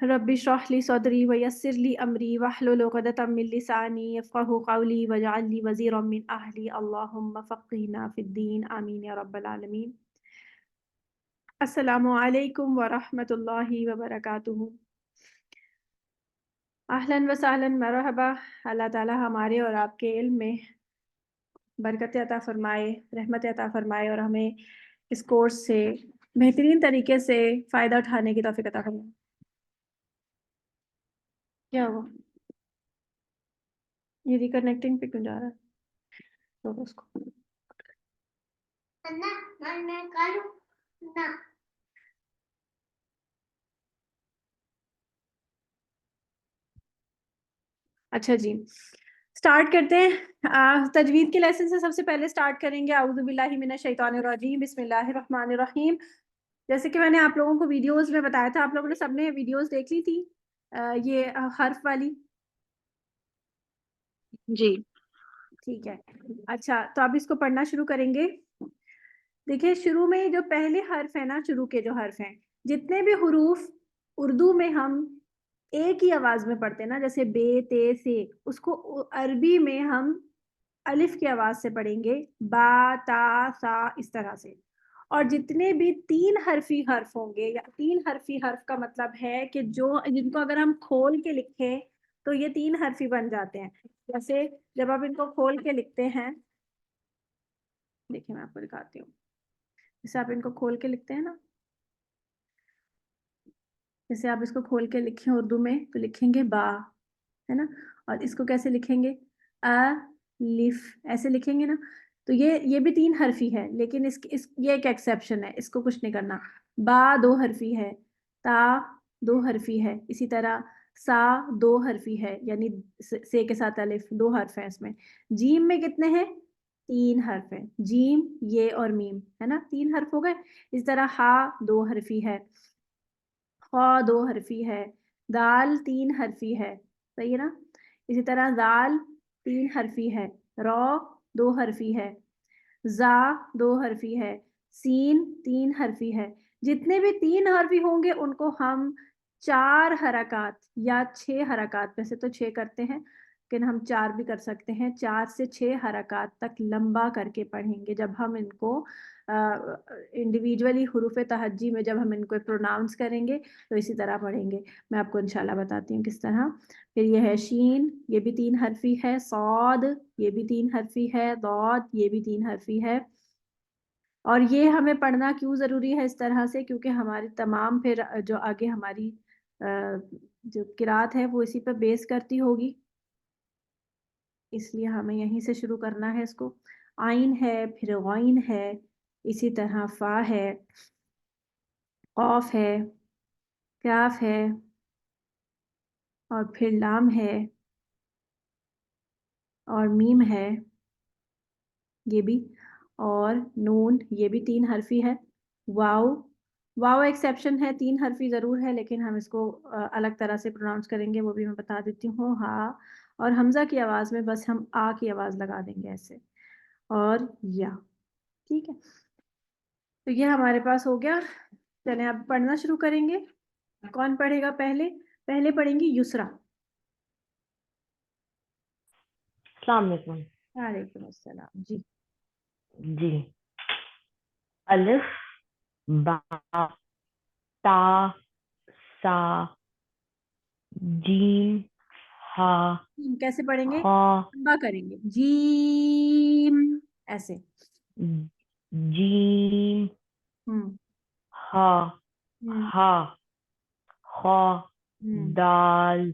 Rabbi इश्रह ली सदरी व यस्सिर ली अमरी वहलुल उक़दतम मिन लिसानी यफ़क़हू क़ौली वजअल ली वज़ीरम मिन अहली अल्लाहुम्मा फ़क़्हिना फ़िद्दीन आमीन या रब्बल आलमीन। अस्सलामु अलैकुम व रहमतुल्लाहि व बरकातुहू। अहलन व सहलन मरहबा। अल्लाह ताला हमारे और आपके इल्म में बरकत अता फ़रमाए, रहमत अता फ़रमाए और हमें इस कोर्स से बेहतरीन तरीके से फ़ायदा उठाने की तौफ़ीक़ अता फ़रमाए। क्या हुआ? ये रिकनेक्टिंग पे क्यों जा रहा है? छोड़ो उसको। अच्छा जी, स्टार्ट करते हैं। तजवीद के लेसन से सबसे पहले स्टार्ट करेंगे। औज़ु बिल्लाहि मिनश शैतानिर रजीम, बिस्मिल्लाहिर रहमानिर रहीम। जैसे कि मैंने आप लोगों को वीडियोस में बताया था, आप लोगों ने सबने वीडियोस देख ली थी ये हर्फ वाली? जी। ठीक है। अच्छा, तो अब इसको पढ़ना शुरू करेंगे। देखिए, शुरू में जो पहले हर्फ है ना, शुरू के जो हर्फ हैं, जितने भी हुरूफ उर्दू में हम एक ही आवाज में पढ़ते हैं ना, जैसे बे ते से, उसको अरबी में हम अलिफ की आवाज से पढ़ेंगे, बा ता सा, इस तरह से। और जितने भी तीन हर्फी हर्फ होंगे, या तीन हर्फी हर्फ का मतलब है कि जो जिनको अगर हम खोल के लिखें तो ये तीन हर्फी बन जाते हैं। जैसे जब आप इनको खोल के लिखते हैं, देखिए मैं आपको दिखाती हूँ। जैसे आप इनको खोल के लिखते हैं ना, जैसे आप इसको खोल के लिखें उर्दू में तो लिखेंगे बा, है ना। और इसको कैसे लिखेंगे? अ लिफ, ऐसे लिखेंगे ना। तो ये भी तीन हरफी है, लेकिन ये एक एक्सेप्शन है, इसको कुछ नहीं करना। बा दो हरफी है, ता दो हरफी है, इसी तरह सा दो हरफी है, यानी से के साथ अलिफ, दो हर्फ है इसमें। जीम में कितने हैं? तीन हर्फ है। जीम, ये और मीम, है ना, तीन हर्फ हो गए। इस तरह हा दो हरफी है, खा दो हरफी है, दाल तीन हरफी है, सही है ना। इसी तरह दाल तीन हरफी है, रॉ दो हरफी है, जा दो हरफी है, सीन तीन हरफी है। जितने भी तीन हरफी होंगे उनको हम चार हरकत या छह हरकत, वैसे तो छह करते हैं लेकिन हम चार भी कर सकते हैं, चार से छह हरकत तक लंबा करके पढ़ेंगे जब हम इनको इंडिविजुअली हुरूफ तहज्जी में जब हम इनको प्रोनाउंस करेंगे तो इसी तरह पढ़ेंगे। मैं आपको इंशाल्लाह बताती हूँ किस तरह। फिर ये है शीन, ये भी तीन हरफी है, सौद ये भी तीन हरफी है, दौद ये भी तीन हरफी है। और ये हमें पढ़ना क्यों ज़रूरी है इस तरह से? क्योंकि हमारी तमाम फिर जो आगे हमारी जो किरात है वो इसी पर बेस करती होगी, इसलिए हमें यहीं से शुरू करना है इसको। आइन है, फिर गौइन है, इसी तरह फा है, कौफ है, काफ है, और फिर लाम है, और मीम है, ये भी, और नून ये भी तीन हरफी है। वाव, वाव एक्सेप्शन है, तीन हरफी ज़रूर है लेकिन हम इसको अलग तरह से प्रोनाउंस करेंगे, वो भी मैं बता देती हूँ। हाँ, और हमज़ा की आवाज़ में बस हम आ की आवाज़ लगा देंगे ऐसे, और या, ठीक है। तो ये हमारे पास हो गया। चलें अब पढ़ना शुरू करेंगे। कौन पढ़ेगा पहले? पहले पढ़ेंगी युसरा। अस्सलाम वालेकुम। वालेकुम अस्सलाम जी। जी। अलिफ, बा, ता, सा, जीम, हा, कैसे पढ़ेंगे? खा, लंबा करेंगे, जीम, ऐसे। जीम, हम्म हा, हम्म हा, खा, हम्म दाल,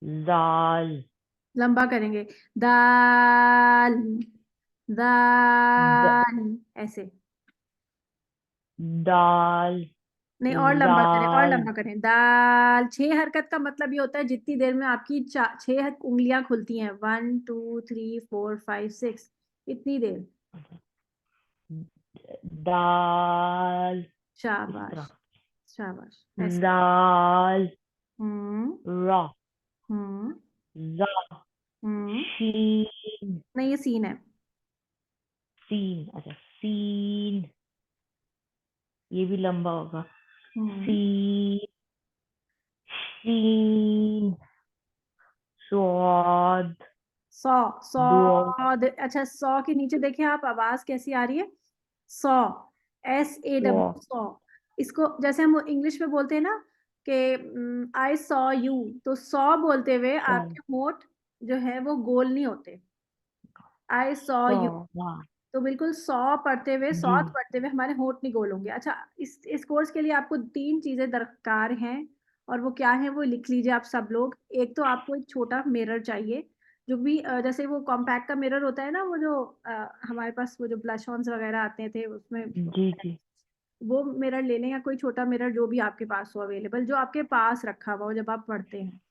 जाल, लंबा करेंगे, दाल, द, दाल, ऐसे। दाल, नहीं, और लंबा करें, और जाल, लंबा करें। दाल, छह हरकत का मतलब ये होता है जितनी देर में आपकी छह उंगलियां खुलती हैं, 1 2 3 4 5 6, इतनी देर। दाल, इस शाबाश, तरह, शाबाश, ऐसे। जाल, हम्म रा, हम्म जा, हम्म शीन, नहीं, ये सीन है। सीन, अच्छा सीन, ये भी लंबा होगा। हम्म सीन, सीन, स्वाद, सौ, दुआ, सौद। अच्छा, सौ के नीचे देखिए आप, आवाज कैसी आ रही है? सौ, SAW, सौ। इसको जैसे हम इंग्लिश में बोलते हैं ना कि आई सॉ यू, तो सौ बोलते हुए सौ, आपके होंठ जो है वो गोल नहीं होते। आई सॉ सौ, यू, हाँ, तो बिल्कुल सौ पढ़ते हुए, जी, सौत पढ़ते हुए हमारे होंठ नहीं गोल होंगे। अच्छा, इस कोर्स के लिए आपको 3 चीजें दरकार हैं, और वो क्या है वो लिख लीजिए आप सब लोग। एक तो आपको एक छोटा मिरर चाहिए, जो भी जैसे वो कॉम्पैक्ट का मिरर होता है ना, वो जो हमारे पास वो जो ब्लश ऑन्स वगैरह आते थे उसमें, जी, जी, वो मिरर ले लें, या कोई छोटा मिरर जो भी आपके पास हो अवेलेबल, जो आपके पास रखा हुआ हो जब आप पढ़ते हैं,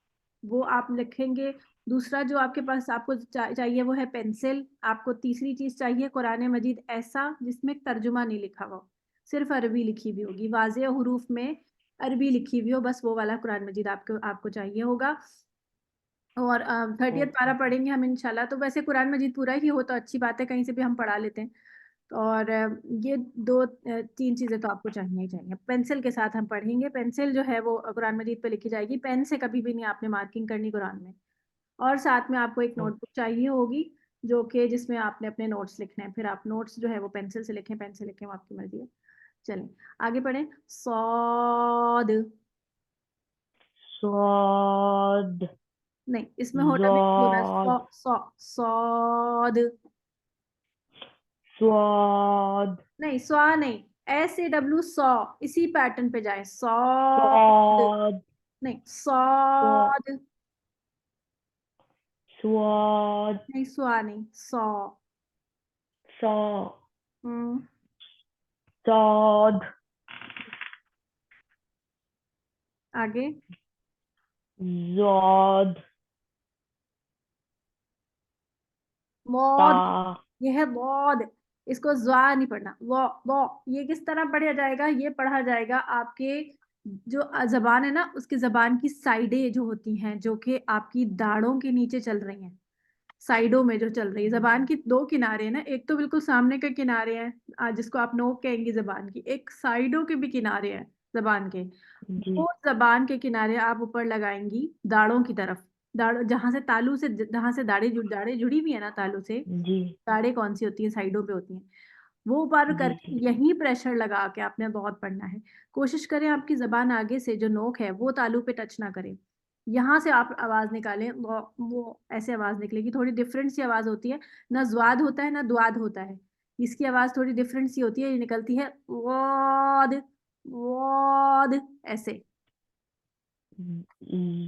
वो आप लिखेंगे। दूसरा जो आपके पास आपको चाहिए वो है पेंसिल। आपको तीसरी चीज चाहिए कुरान मजीद ऐसा जिसमें तर्जुमा नहीं लिखा हुआ हो, सिर्फ अरबी लिखी हुई होगी, वाज़ेह हुरूफ में अरबी लिखी हुई हो, बस वो वाला कुरान मजीद आपको आपको चाहिए होगा। और 30th पारा ओके, पढ़ेंगे हम इंशाल्लाह। तो वैसे कुरान मजीद पूरा ही हो तो अच्छी बात है, कहीं से भी हम पढ़ा लेते हैं। और ये 2-3 चीज़ें तो आपको चाहिए ही चाहिए। पेंसिल के साथ हम पढ़ेंगे, पेंसिल जो है वो कुरान मजीद पे लिखी जाएगी, पेन से कभी भी नहीं आपने मार्किंग करनी कुरान में। और साथ में आपको एक नोटबुक चाहिए होगी, जो कि जिसमें आपने अपने नोट्स लिखने हैं। फिर आप नोट्स जो है वो पेंसिल से लिखें, पेन से लिखें, वो आपकी मर्जी है। चलें आगे पढ़ें। सौद, स्वाद, नहीं इसमें होता भी नहीं बोला, ज़ाद, सौद, स्वाद, नहीं स्वा नहीं, SAW सौ, इसी पैटर्न पे जाए, सौद, स्वाद, नहीं स्वा- सौद, स्वाद, नहीं स्वा नहीं, सौ। सा, हम्म, साद, आगे। ज़ाद, ता, मौद, ये है मौद, इसको ज्वा नहीं पढ़ना, वो ये किस तरह पढ़ा जाएगा? ये पढ़ा जाएगा आपके जो जबान है ना, उसकी जबान की साइडें जो होती हैं, जो कि आपकी दाढ़ों के नीचे चल रही हैं, साइडों में जो चल रही है, जबान की 2 किनारे हैं ना, एक तो बिल्कुल सामने के किनारे हैं, जिसको आप नोक कहेंगी जबान की, एक साइडों के भी किनारे हैं जबान के। जी, वो जबान के किनारे आप ऊपर लगाएंगी दाढ़ों की तरफ, दाढ़ जहां से तालू से, जहां से दाढ़ें जुड़ी हुई है ना तालू से, जी, दाढ़ें कौन सी होती हैं? साइडों पे होती हैं। वो ऊपर जी, करके जी, यहीं प्रेशर लगा के आपने बहुत पढ़ना है। कोशिश करें आपकी जबान आगे से जो नोक है वो तालू पे टच ना करे। यहाँ से आप आवाज निकालें, वो ऐसे आवाज निकलेगी, थोड़ी डिफरेंट सी आवाज होती है, ना ज्वाद होता है ना दुआद होता है, इसकी आवाज थोड़ी डिफरेंट सी होती है, ये निकलती है वाद, वाद, ऐसे।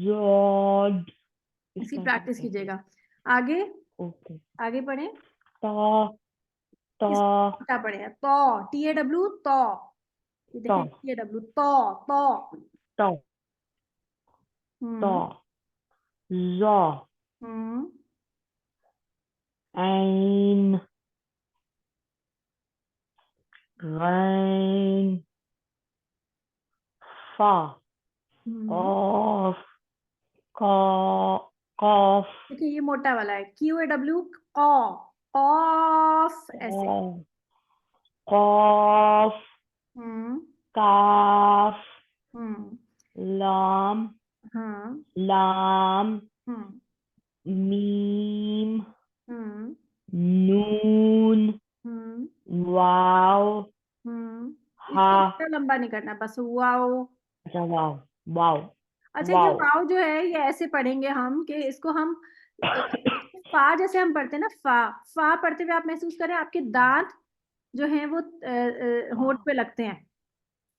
ज़ाद, इसकी इसका क्या प्रैक्टिस कहते हैं? कीजिएगा। आगे, ओके, आगे पढ़ें। ता, ता, इस उल्टा पढ़े हैं, तो TAW तो, ये ता, देखें TAW तो। ता, ता, हम्म, ज़ा, हम्म, ऐन, गैन, फा, हम्म। ऑफ, का, काफ, देखिए ये मोटा वाला है, QAW कॉ, ऑफ, ऐसे। का, काफ, हम्म, काफ, हम्म, लाम, हाँ, लाम, हम्म, मीम, हम्म, नून, हम्म, वाव, हा, इसको इतना लंबा नहीं करना, बस वाओ। अच्छा वाव, वाव, अच्छा, ये वाव, वाव जो है ये ऐसे पढ़ेंगे हम कि इसको हम फा जैसे हम पढ़ते हैं ना, फा, फा पढ़ते हुए आप महसूस करें आपके दांत जो हैं वो होंठ पे लगते हैं,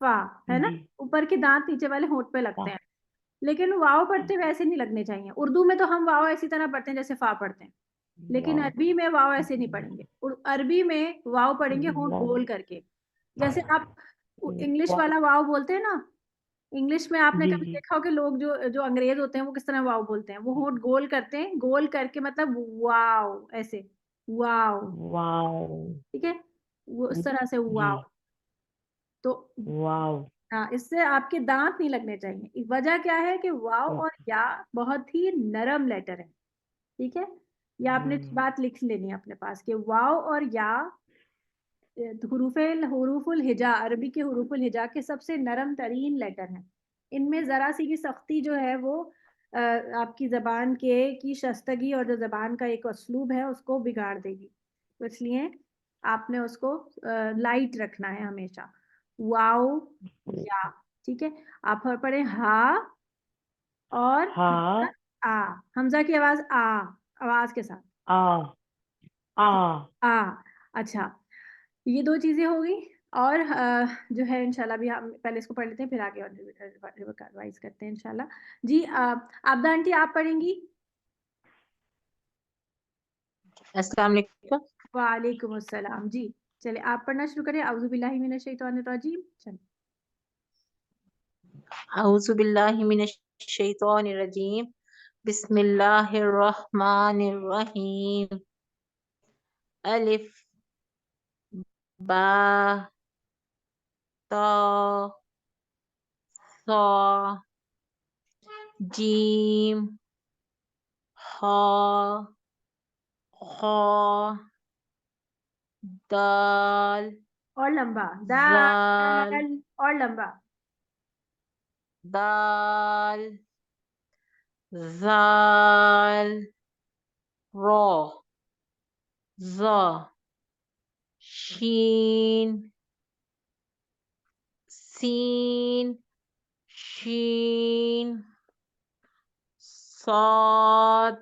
फा, है ना, जी, ऊपर के दांत नीचे वाले होंठ पे लगते वाह, हैं। लेकिन वाव पढ़ते हुए ऐसे नहीं लगने चाहिए। उर्दू में तो हम वाव ऐसी तरह पढ़ते हैं जैसे फा पढ़ते हैं, लेकिन वाव, अरबी में वाव ऐसे नहीं पढ़ेंगे। अरबी में वाव पढ़ेंगे होंठ वाव, गोल करके, जैसे आप इंग्लिश वाव, वाला वाव बोलते हैं ना। इंग्लिश में आपने जी, कभी जी, देखा हो कि लोग जो जो अंग्रेज होते हैं वो किस तरह वाव बोलते हैं? वो होंठ गोल करते हैं, गोल करके मतलब वाव, ऐसे, वाव, वाव, ठीक है, वो उस तरह से जी, वाव। तो वाव, हाँ, इससे आपके दांत नहीं लगने चाहिए। वजह क्या है कि वाव और ओके, या बहुत ही नरम लेटर है, ठीक है। या आपने बात लिख लेनी है अपने पास कि वाव और या हुरूफुल हिजा, अरबी के हुरूफुल हिजा के सबसे नरम तरीन लेटर हैं। इनमें जरा सी भी सख्ती जो है वो आपकी जबान की शस्तगी और जो जबान का एक उसलूब है उसको बिगाड़ देगी। तो इसलिए आपने उसको लाइट रखना है हमेशा। वाओ या, ठीक है। आप पढ़े हा और हा, आ, हमजा की आवाज आ, आवाज के साथ आ, आ, आ। अच्छा, ये दो चीजें हो गई। और जो है इंशाल्लाह भी हम पहले इसको पढ़ लेते हैं, फिर आगे और रिवाइज करते हैं इंशाल्लाह। जी आबदा आंटी आप पढ़ेंगी। अस्सलाम वालेकुम। वालेकुम अस्सलाम। जी चलिए आप पढ़ना शुरू करें। औज़ु बिल्लाहि मिनश शैतानिर रजीम। चलिए। औज़ु बिल्लाहि मिनश शैतानिर रजीम। बिस्मिल्लाहिर रहमानिर रहीम। अलिफ बा ता सा जीम हा खा दाल और लंबा जाल दाल, और लंबा दाल जाल रा ज़ा शीन सीन शीन साद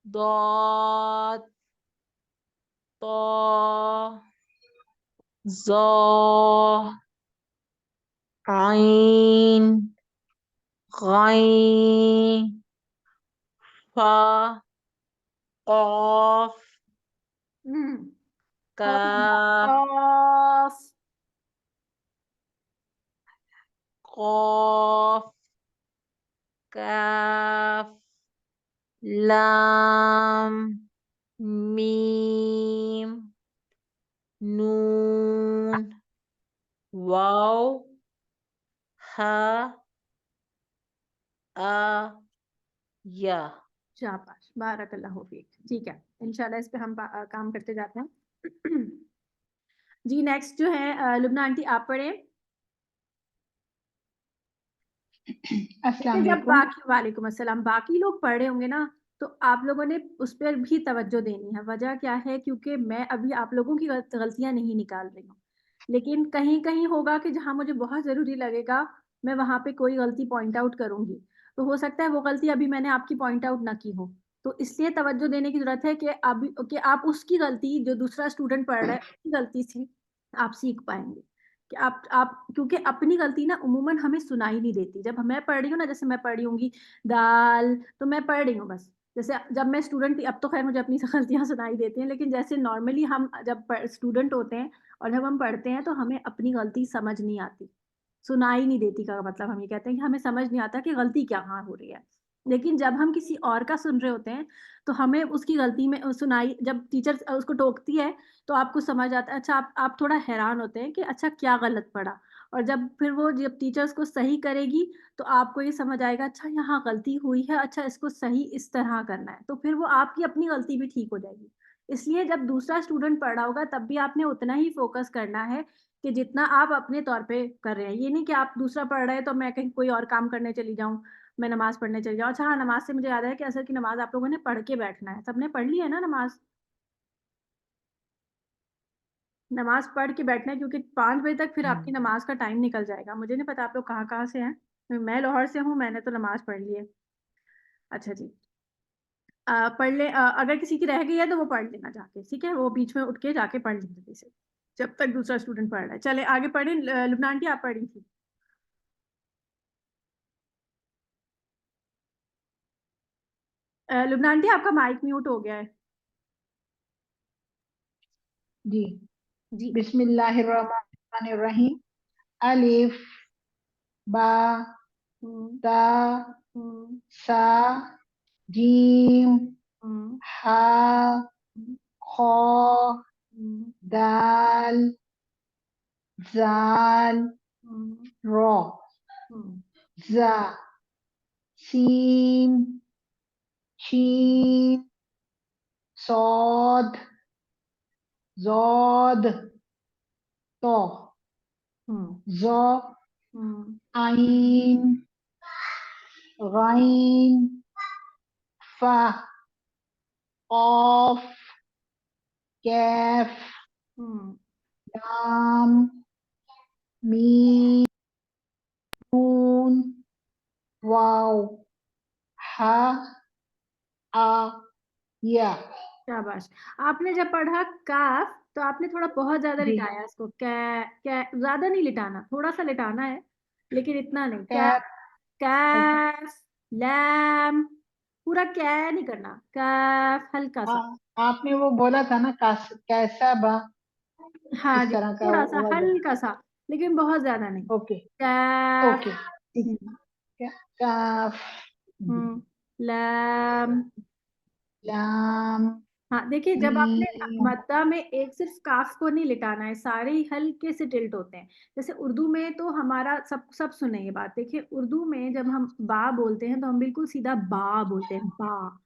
दाद ता ज़ा आइन गाइन फा क़ाफ काफ ऑफ क़ाफ काफ लाम मीम नून वाव हा आ या। शाबाश, बारकल्लाहु फीक। ठीक है, इंशाल्लाह इस पे हम काम करते जाते हैं। जी नेक्स्ट जो है लुबना आंटी आप पढ़े। अस्सलाम लेकिन जब वालेकुम। बाकी, वालेकुम अस्सलाम, बाकी लोग पढ़ रहे होंगे ना, तो आप लोगों ने उस पर भी तवज्जो देनी है। वजह क्या है, क्योंकि मैं अभी आप लोगों की गलतियां नहीं निकाल रही हूँ, लेकिन कहीं कहीं होगा कि जहां मुझे बहुत जरूरी लगेगा मैं वहां पे कोई गलती पॉइंट आउट करूंगी। तो हो सकता है वो गलती अभी मैंने आपकी पॉइंट आउट ना की हो, तो इसलिए तवज्जो देने की जरूरत है कि आप उसकी गलती, जो दूसरा स्टूडेंट पढ़ रहा है उसकी गलती से आप सीख पाएंगे। कि आप क्योंकि अपनी गलती ना उमूमन हमें सुनाई नहीं देती। जब मैं पढ़ रही हूँ ना, जैसे मैं पढ़ रही होंगी दाल, तो मैं पढ़ रही हूँ बस। जैसे जब मैं स्टूडेंट थी, अब तो खैर मुझे अपनी गलतियां सुनाई देती हैं, लेकिन जैसे नॉर्मली हम जब स्टूडेंट होते हैं और जब हम पढ़ते हैं तो हमें अपनी गलती समझ नहीं आती, सुनाई नहीं देती। का मतलब हम ये कहते हैं कि हमें समझ नहीं आता कि गलती कहाँ हो रही है। लेकिन जब हम किसी और का सुन रहे होते हैं तो हमें उसकी गलती में सुनाई, जब टीचर उसको टोकती है तो आपको समझ आता है। अच्छा, आप थोड़ा हैरान होते हैं कि अच्छा क्या गलत पड़ा। और जब फिर वो जब टीचर्स को सही करेगी तो आपको ये समझ आएगा, अच्छा यहाँ गलती हुई है, अच्छा इसको सही इस तरह करना है, तो फिर वो आपकी अपनी गलती भी ठीक हो जाएगी। इसलिए जब दूसरा स्टूडेंट पढ़ रहा होगा तब भी आपने उतना ही फोकस करना है कि जितना आप अपने तौर पे कर रहे हैं। ये नहीं कि आप दूसरा पढ़ रहे हैं तो मैं कहीं कोई और काम करने चली जाऊं, मैं नमाज पढ़ने चली जाऊं। अच्छा हाँ, नमाज से मुझे याद है कि असर की नमाज आप लोगों ने पढ़ के बैठना है। सबने पढ़ ली है ना नमाज? नमाज पढ़ के बैठना है, क्योंकि 5 बजे तक फिर आपकी नमाज का टाइम निकल जाएगा। मुझे नहीं पता आप लोग कहाँ कहाँ से हैं। मैं लाहौर से हूँ, मैंने तो नमाज पढ़ ली है। अच्छा जी, पढ़ ले। अगर किसी की रह गई है तो वो पढ़ लेना जाके, ठीक है, वो बीच में उठ के जाके पढ़ लेना जल्दी से, जब तक दूसरा स्टूडेंट पढ़ रहा है। चले आगे पढ़े। लुबना आंटी आप पढ़ी थी। लुबना आंटी आपका माइक म्यूट हो गया है। जी, जी बिस्मिल्लाहिर्रहमानिर्रहीम। अलिफ बा हम्म ता हम्म सा जीम हम्म हा खा हम्म दाल जाल हम्म रा हम्म जा सीन शीन सौद जौद तो हम्म ज़ो आइन, गाइन, फा, ऑफ, कैफ, लाम, मीम, नून, वाव, हा, आ, या। शाबाश। आपने जब पढ़ा काफ तो आपने थोड़ा बहुत ज्यादा जी। लिटाया इसको, ज्यादा नहीं लिटाना, थोड़ा सा लिटाना है लेकिन इतना नहीं। कैफ, कैफ, लैम, पूरा कै नहीं करना, कैफ हल्का सा। आपने वो बोला था ना कैसा बा, हाँ इस जी, तरह का थोड़ा सा वो हल्का सा, लेकिन बहुत ज्यादा नहीं। ओके कैफ, ओके ठीक है। काफ, लैम। लाम, हाँ देखिए, जब आपने मीम। मद्दा में एक सिर्फ काफ को नहीं लिटाना है, सारे ही हल्के से टिल्ट होते हैं। जैसे उर्दू में तो हमारा सब सब सुने ये बात, देखिए उर्दू में जब हम बा बोलते हैं तो हम बिल्कुल सीधा बा बोलते हैं, बा।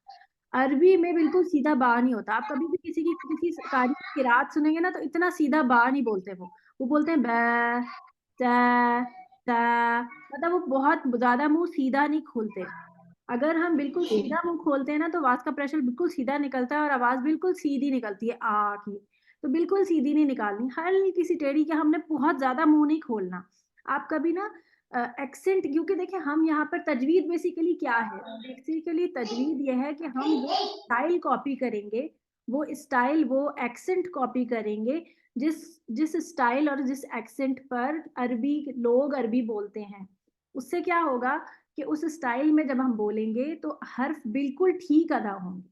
अरबी में बिल्कुल सीधा बा नहीं होता। आप कभी भी किसी कारी की किरात सुनेंगे ना तो इतना सीधा बा नहीं बोलते, वो बोलते हैं बै, ता, ता। मतलब वो बहुत ज्यादा मुंह सीधा नहीं खोलते। अगर हम बिल्कुल जी सीधा मुंह खोलते हैं ना तो आवाज का प्रेशर बिल्कुल सीधा निकलता है और आवाज बिल्कुल सीधी निकलती है आ की। तो बिल्कुल सीधी नहीं निकालनी, हल्की सी टेढ़ी, कि हमने बहुत ज्यादा मुंह नहीं खोलना। आप कभी ना एक्सेंट, क्योंकि देखिए हम यहाँ पर तजवीद बेसिकली क्या है, बेसिकली तजवीद ये है कि हम वो स्टाइल कॉपी करेंगे, वो स्टाइल वो एक्सेंट कॉपी करेंगे जिस जिस स्टाइल और जिस एक्सेंट पर अरबी लोग अरबी बोलते हैं। उससे क्या होगा कि उस स्टाइल में जब हम बोलेंगे तो हर्फ बिल्कुल ठीक अदा होंगे।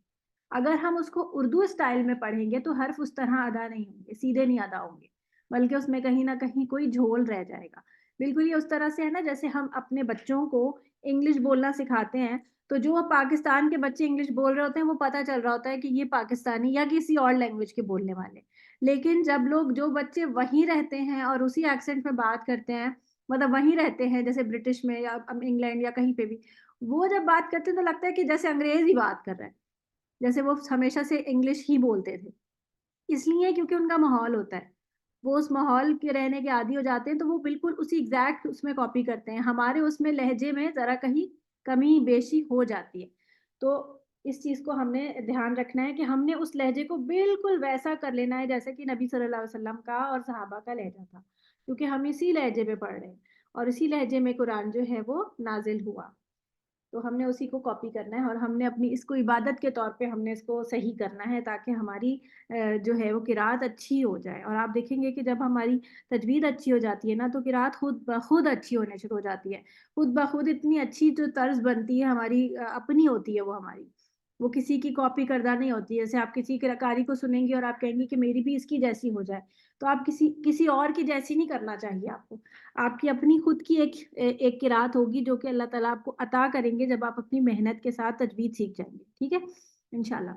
अगर हम उसको उर्दू स्टाइल में पढ़ेंगे तो हर्फ उस तरह अदा नहीं होंगे, सीधे नहीं अदा होंगे, बल्कि उसमें कहीं ना कहीं कोई झोल रह जाएगा। बिल्कुल ये उस तरह से है ना, जैसे हम अपने बच्चों को इंग्लिश बोलना सिखाते हैं, तो जो पाकिस्तान के बच्चे इंग्लिश बोल रहे होते हैं वो पता चल रहा होता है कि ये पाकिस्तानी या किसी और लैंग्वेज के बोलने वाले। लेकिन जो बच्चे वहीं रहते हैं और उसी एक्सेंट में बात करते हैं, मतलब वहीं रहते हैं जैसे ब्रिटिश में या इंग्लैंड या कहीं पे भी, वो जब बात करते हैं तो लगता है कि जैसे अंग्रेज ही बात कर रहे हैं, जैसे वो हमेशा से इंग्लिश ही बोलते थे। इसलिए क्योंकि उनका माहौल होता है, वो उस माहौल के रहने के आदी हो जाते हैं, तो वो बिल्कुल उसी एग्जैक्ट उसमें कॉपी करते हैं। हमारे उसमें लहजे में जरा कहीं कमी बेशी हो जाती है। तो इस चीज को हमने ध्यान रखना है कि हमने उस लहजे को बिल्कुल वैसा कर लेना है जैसे कि नबी सल्लल्लाहु अलैहि वसल्लम का और सहाबा का लहजा था, क्योंकि हम इसी लहजे में पढ़ रहे हैं और इसी लहजे में कुरान जो है वो नाजिल हुआ। तो हमने उसी को कॉपी करना है और हमने अपनी इसको इबादत के तौर पे हमने इसको सही करना है, ताकि हमारी जो है वो किरात अच्छी हो जाए। और आप देखेंगे कि जब हमारी तजवीद अच्छी हो जाती है ना तो किरात खुद ब खुद अच्छी होने शुरू हो जाती है। खुद ब खुद इतनी अच्छी जो तर्ज बनती है हमारी, अपनी होती है वो हमारी, वो किसी की कॉपी करदा नहीं होती है। जैसे आप किसी कारी को सुनेंगे और आप कहेंगे कि मेरी भी इसकी जैसी हो जाए, तो आप किसी किसी और की जैसी नहीं करना चाहिए आपको। आपकी अपनी खुद की एक किरात होगी जो कि अल्लाह ताला आपको अता करेंगे जब आप अपनी मेहनत के साथ तजवीद सीख जाएंगे, ठीक है इंशाल्लाह।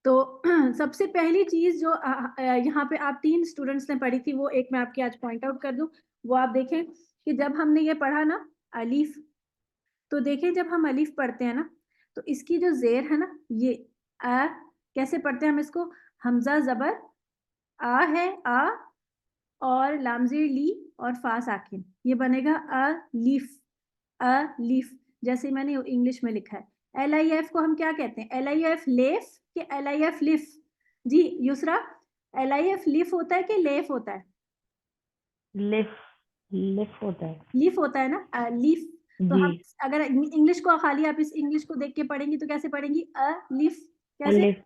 तो सबसे पहली चीज जो यहाँ पे आप 3 स्टूडेंट्स ने पढ़ी थी, वो एक मैं आपकी आज पॉइंट आउट कर दूं। वो आप देखें कि जब हमने ये पढ़ा ना अलीफ, तो देखें जब हम अलीफ पढ़ते हैं ना तो इसकी जो जेर है ना, ये आ, कैसे पढ़ते हैं हम इसको, हमजा जबर आ है, आ और लामजेर ली और फा साकिन, ये बनेगा अ लीफ। जैसे मैंने इंग्लिश में लिखा है। LIF को हम क्या कहते हैं, LIF लेफ कि LIF लिफ? जी युसरा, LIF लिफ होता है कि लेफ होता है? लिफ लिफ होता है लीफ होता है ना, लीफ। तो जी। हम अगर इंग्लिश को खाली आप इस इंग्लिश को देख के पढ़ेंगी तो कैसे पढ़ेंगी, लीफ, कैसे, अलिफ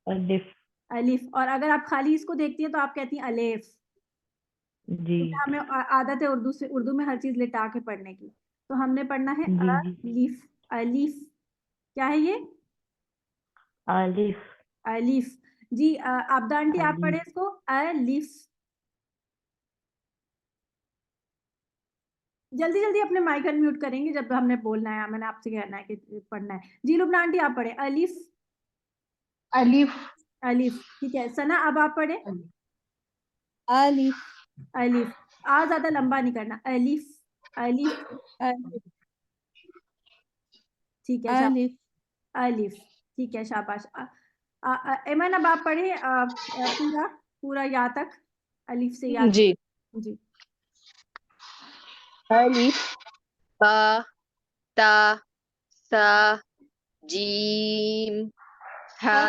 अलिफ अलीफ। और अगर आप खाली इसको देखती हैं तो आप कहती हैं अलेफ, जी क्योंकि हमें आदत है उर्दू में हर चीज लिटा के पढ़ने की। तो हमने पढ़ना है जी जी अलीफ, अलीफ। क्या है ये, अलिफ अलीफ। जी आबदा आंटी आप पढ़े अलिफ इसको, अलीफ। जल्दी जल्दी अपने माइक अनम्यूट करेंगे जब हमने बोलना है, मैंने आपसे कहना है कि पढ़ना है। जी लुबना आंटी आप पढ़े अलीफ, अलिफ, अलीफ, ठीक है। सना अब आप पढ़े अलिफ, अलीफ। आ ज्यादा लंबा नहीं करना, अलीफ, अलीफ, अलिफ, ठीक है अलिफ, अलीफ, ठीक है शाबाश। ऐमन अब आप पढ़े पूरा पूरा या तक, अलीफ से या तक। जी। जी अलिफ बा ता सा जीम हा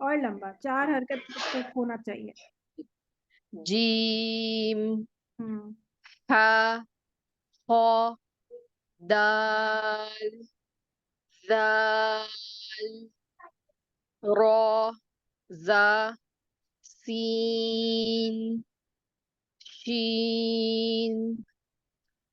और लंबा 4 हरकत तक होना चाहिए। जीम हम्म हा हो दाल दाल रो जा सीन शीन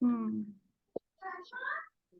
हम्म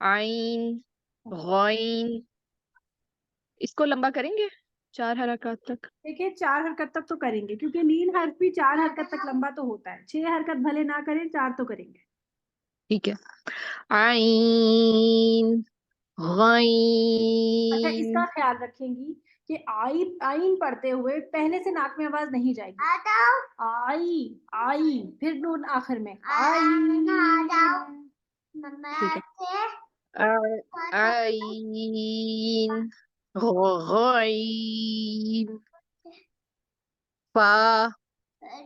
आइन गॉइन। इसको लंबा करेंगे 4 हरकत तक। देखिए 4 हरकत तक तो करेंगे क्योंकि लीन हर्फ भी 4 हरकत तक लंबा तो होता है। 6 हरकत भले ना करें 4 तो करेंगे। ठीक है। आइन अच्छा गॉइन इसका ख्याल रखेंगी कि आइन पढ़ते हुए पहले से नाक में आवाज नहीं जाएगी। आई आई फिर नून आखिर में आई। ठीक है। आइन गॉइन फा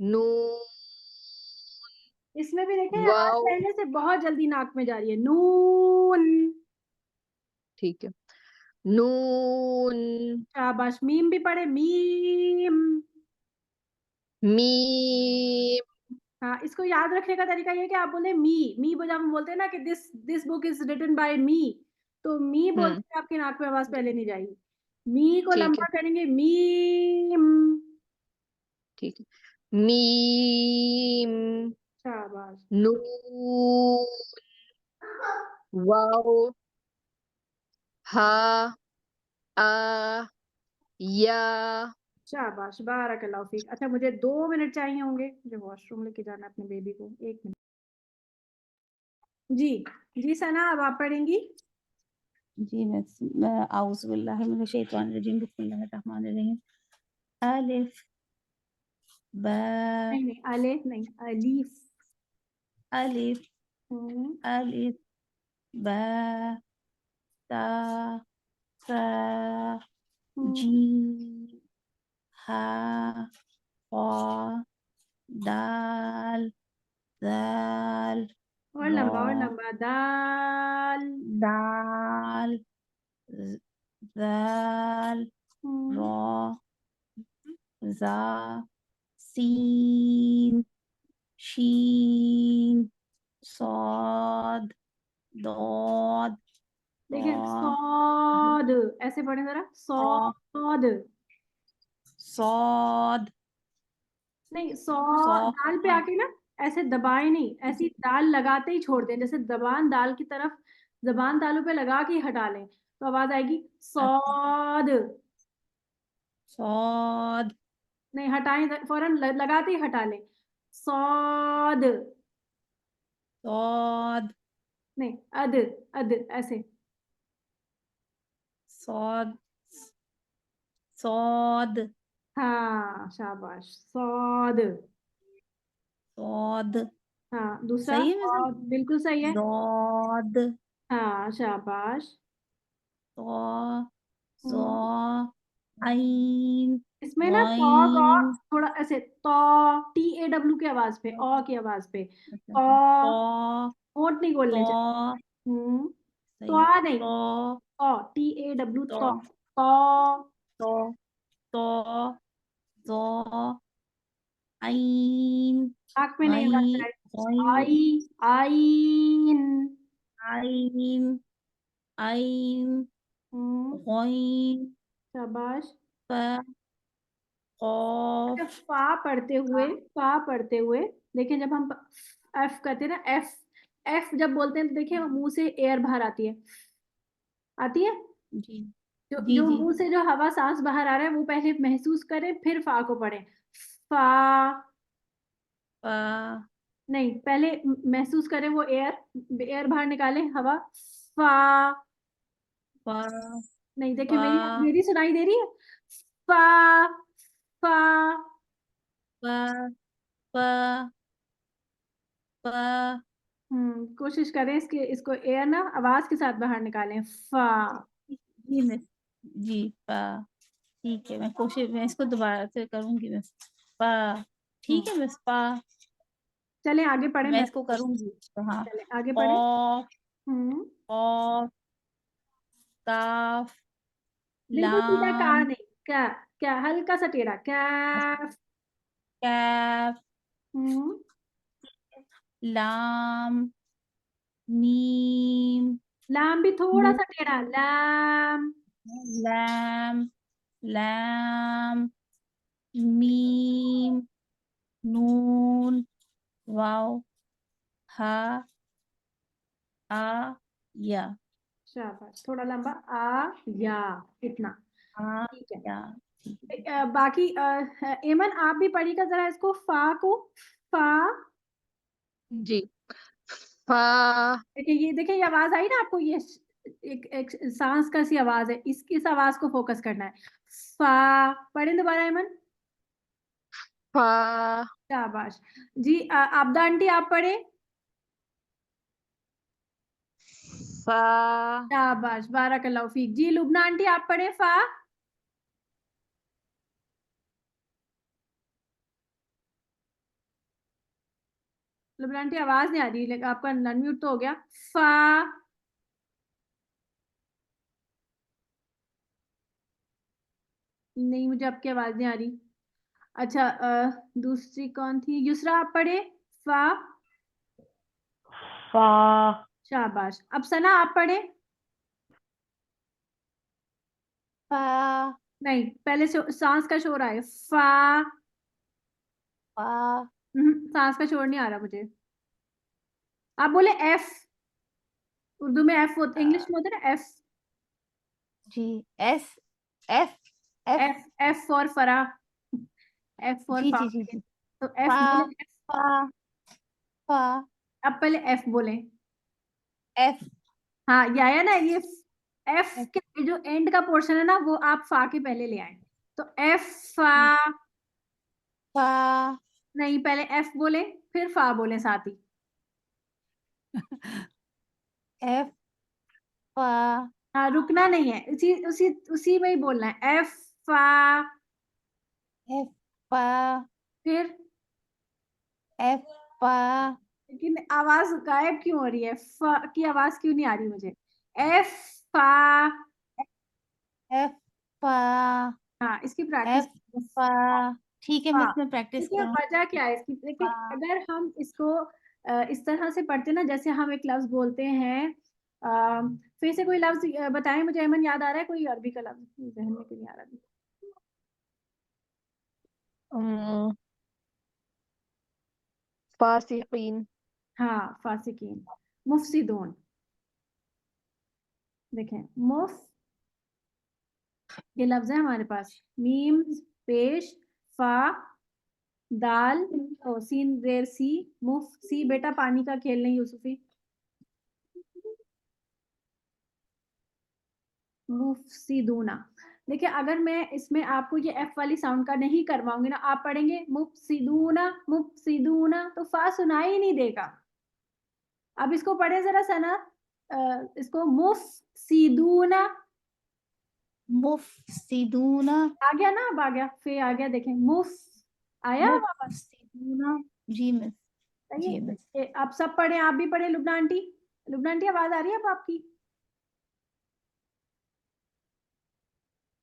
नून इसमें भी देखें आवाज वाव। पहले से बहुत जल्दी नाक में जा रही है। नून। ठीक है। नून शाबाश। मीम भी पढ़े मीम। मीम हाँ इसको याद रखने का तरीका ये है कि आप बोले मी जब हम बोलते हैं ना कि this book is written by me, तो मी बोलते हैं आपकी नाक में आवाज पहले नहीं जाएगी। मी को ठीक है। लंबा करेंगे मीम। ठीक है। मीम शाबाश। नून वाव हा आ या शाबाश बारकल्लाहु फीक। अच्छा मुझे 2 मिनट चाहिए होंगे, मुझे वॉशरूम लेके जाना है अपने बेबी को। 1 मिनट। जी जी सना अब आप पढ़ेंगी। जी मैं आउज़ु बिल्लाहि मिनश शैतानिर रजीम बिस्मिल्लाहिर रहमानिर रहीम। अलिफ बा नहीं नहीं अलिफ नहीं अलीफ। अलिफ हम्म, अलिफ बा ता सा जीम हा क़ा दाल दाल और रा लंबा दाल। दाल दाल हम्म, रा जा सीन शीन सॉद दौद देखिए ता सौद ऐसे पढ़े जरा सौद। सौद नहीं सौद दाल पे आके ना ऐसे दबाए नहीं, ऐसी दाल लगाते ही छोड़ दें, जैसे जबान दाल की तरफ, जबान दालों पे लगा के ही हटा लें तो आवाज आएगी सौद। सौद नहीं हटाएं फौरन लगाते ही हटा लें। सौद। सौद नहीं अद अद ऐसे। सौद सौद हाँ शाबाश सौद। सौद हाँ दूसरा सही है वैसे और बिल्कुल सही है। दौद हाँ शाबाश। तो सो हम्म, आइन इसमें ना वाइन थोड़ा ऐसे तो TAW की आवाज पे, ओ की आवाज पे तो तो होंठ नहीं खोलने चाहिए। तो हम्म तो सही है आ नहीं तो तो TAW तो तो तो तो तो आइन नाक में नहीं रखना वाइन है। वाइन आईन। आइन आइन हम्म वाइन शाबाश। फा अच्छा कॉफ फा पढ़ते हुए लेकिन जब हम एफ कहते हैं ना एफ, एफ जब बोलते हैं तो देखिए मुंह से एयर बाहर आती है, आती है। जी जो जी जो जी मुंह से जो हवा सांस बाहर आ रहा है वो पहले महसूस करें फिर फा को पढ़ें। फा फा नहीं, पहले महसूस करें वो एयर बाहर निकालें, हवा। फा। फा नहीं, देखिए फा मेरी सुनाई दे रही है। फा। फा। फा फा फा कोशिश करें इसको एयर ना आवाज के साथ बाहर निकालें। फा। जी मिस, जी फा। ठीक है, मैं इसको दोबारा से करूंगी मिस। फा। ठीक है मिस, फा। चलें आगे पढ़ें, मैं मैं इसको करूंगी तो हाँ। चलें आगे पढ़ें। कॉफ हम्म कॉफ काफ बिल्कुल सीधा का लाम नहीं, क्या। क्या हल्का सा टेढ़ा, कैफ। कैफ हम्म लाम मीम लाम भी थोड़ा नून सा टेढ़ा, लाम। लैम लैम मीम नून वाव हा आ या शाबाश, थोड़ा लंबा, आ या, इतना। आ ठीक है। या। बाकी एमन आप भी पढ़िएगा जरा इसको, फा को। फा। जी। फा। देखिए ये आवाज आई ना आपको, ये एक सांस का सी आवाज है, इस आवाज को फोकस करना है। फा। पढ़े दोबारा एमन। फा। शाबाश। जी आबदा आंटी आप पढ़े। फा शाबाश, बारकल्लाहु फीक। जी लुबना आंटी आप पढ़े, फा। लुबना आंटी आवाज नहीं आ रही, लेकिन आपका अनम्यूट तो हो गया। फा। नहीं, मुझे आपकी आवाज नहीं आ रही। अच्छा दूसरी कौन थी, युसरा आप पढ़े, फा। फा शाबाश। अब सना आप पढ़े। फा नहीं, पहले सांस का शोर आए, फा। फा सांस का शोर नहीं आ रहा मुझे। आप बोले एफ। उर्दू में एफ होता, इंग्लिश में होता है ना F. G S F F F F for फरा, F for G G G fountain. G तो एफ फा बोले, एफ। फा फा अब पहले एफ बोले। एफ हाँ, ये आया ना, ये एफ एफ के जो एंड का पोर्शन है ना, वो आप फा के पहले ले आए। तो एफ फा। फा नहीं, पहले एफ बोले, फिर फा बोले साथ ही। एफ फा हाँ, रुकना नहीं है, उसी उसी उसी में ही बोलना है, एफ फा। एफ फा फिर एफ फा लेकिन आवाज गायब क्यों हो रही है, फा की आवाज क्यों नहीं आ रही मुझे। एफ फा। एफ फा हाँ, इसकी प्रैक्टिस। एफ फा। ठीक है फा। मिस, मैं प्रैक्टिस देखिए करूँ। वजह क्या है इसकी, देखिए फा अगर हम इसको इस तरह से पढ़ते ना, जैसे हम एक लफ्ज बोलते हैं, फिर से कोई लफ्ज बताएं मुझे, अमन याद आ रहा है कोई अरबी का लफ्ज, जहन में क्यों नहीं आ रहा अभी। फासिकीन। हाँ, फासिकीन, मुफसिदून। देखें मुफ, ये लफ्ज है हमारे पास, मीम पेश, फा, दाल, ओ सीन जेर सी, मुफ सी, बेटा पानी का खेल नहीं यूसुफी, मुफसिदूना। देखिए अगर मैं इसमें आपको ये एफ वाली साउंड का नहीं करवाऊंगी ना, आप पढ़ेंगे मुफसिदूना मुफसिदूना, तो फा सुनाई ही नहीं देगा। अब इसको पढ़े जरा सना, इसको मुफसिदूना। मुफसिदूना आ गया ना, अब आ गया, फे आ गया, देखें मुफ आया वापस। मुफसिदूना। जी मिस, सही जी है। मिस। आप सब पढ़े, आप भी पढ़े, लुबना आंटी। लुबना आंटी आवाज आ रही है अब आपकी।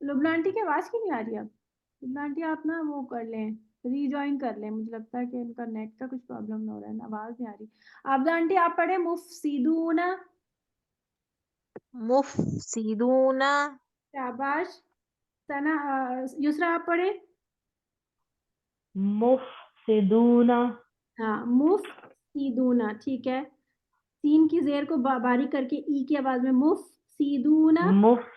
लुबना आंटी की आवाज क्यों नहीं आ रही अब। लुबना आंटी आप ना वो कर लें, रीजॉइन कर लें, मुझे लगता है कि उनका नेट का कुछ प्रॉब्लम हो रहा है ना, आवाज नहीं आ रही। आबदा आंटी आप पढ़े मुफसिदूना। मुफसिदूना शाबाश। सना युसरा आप पढ़े। मुफसिदूना। हाँ, मुफसिदूना, ठीक है। सीन की जेर को बारीक करके ई की आवाज में, मुफसिदूना। मुफ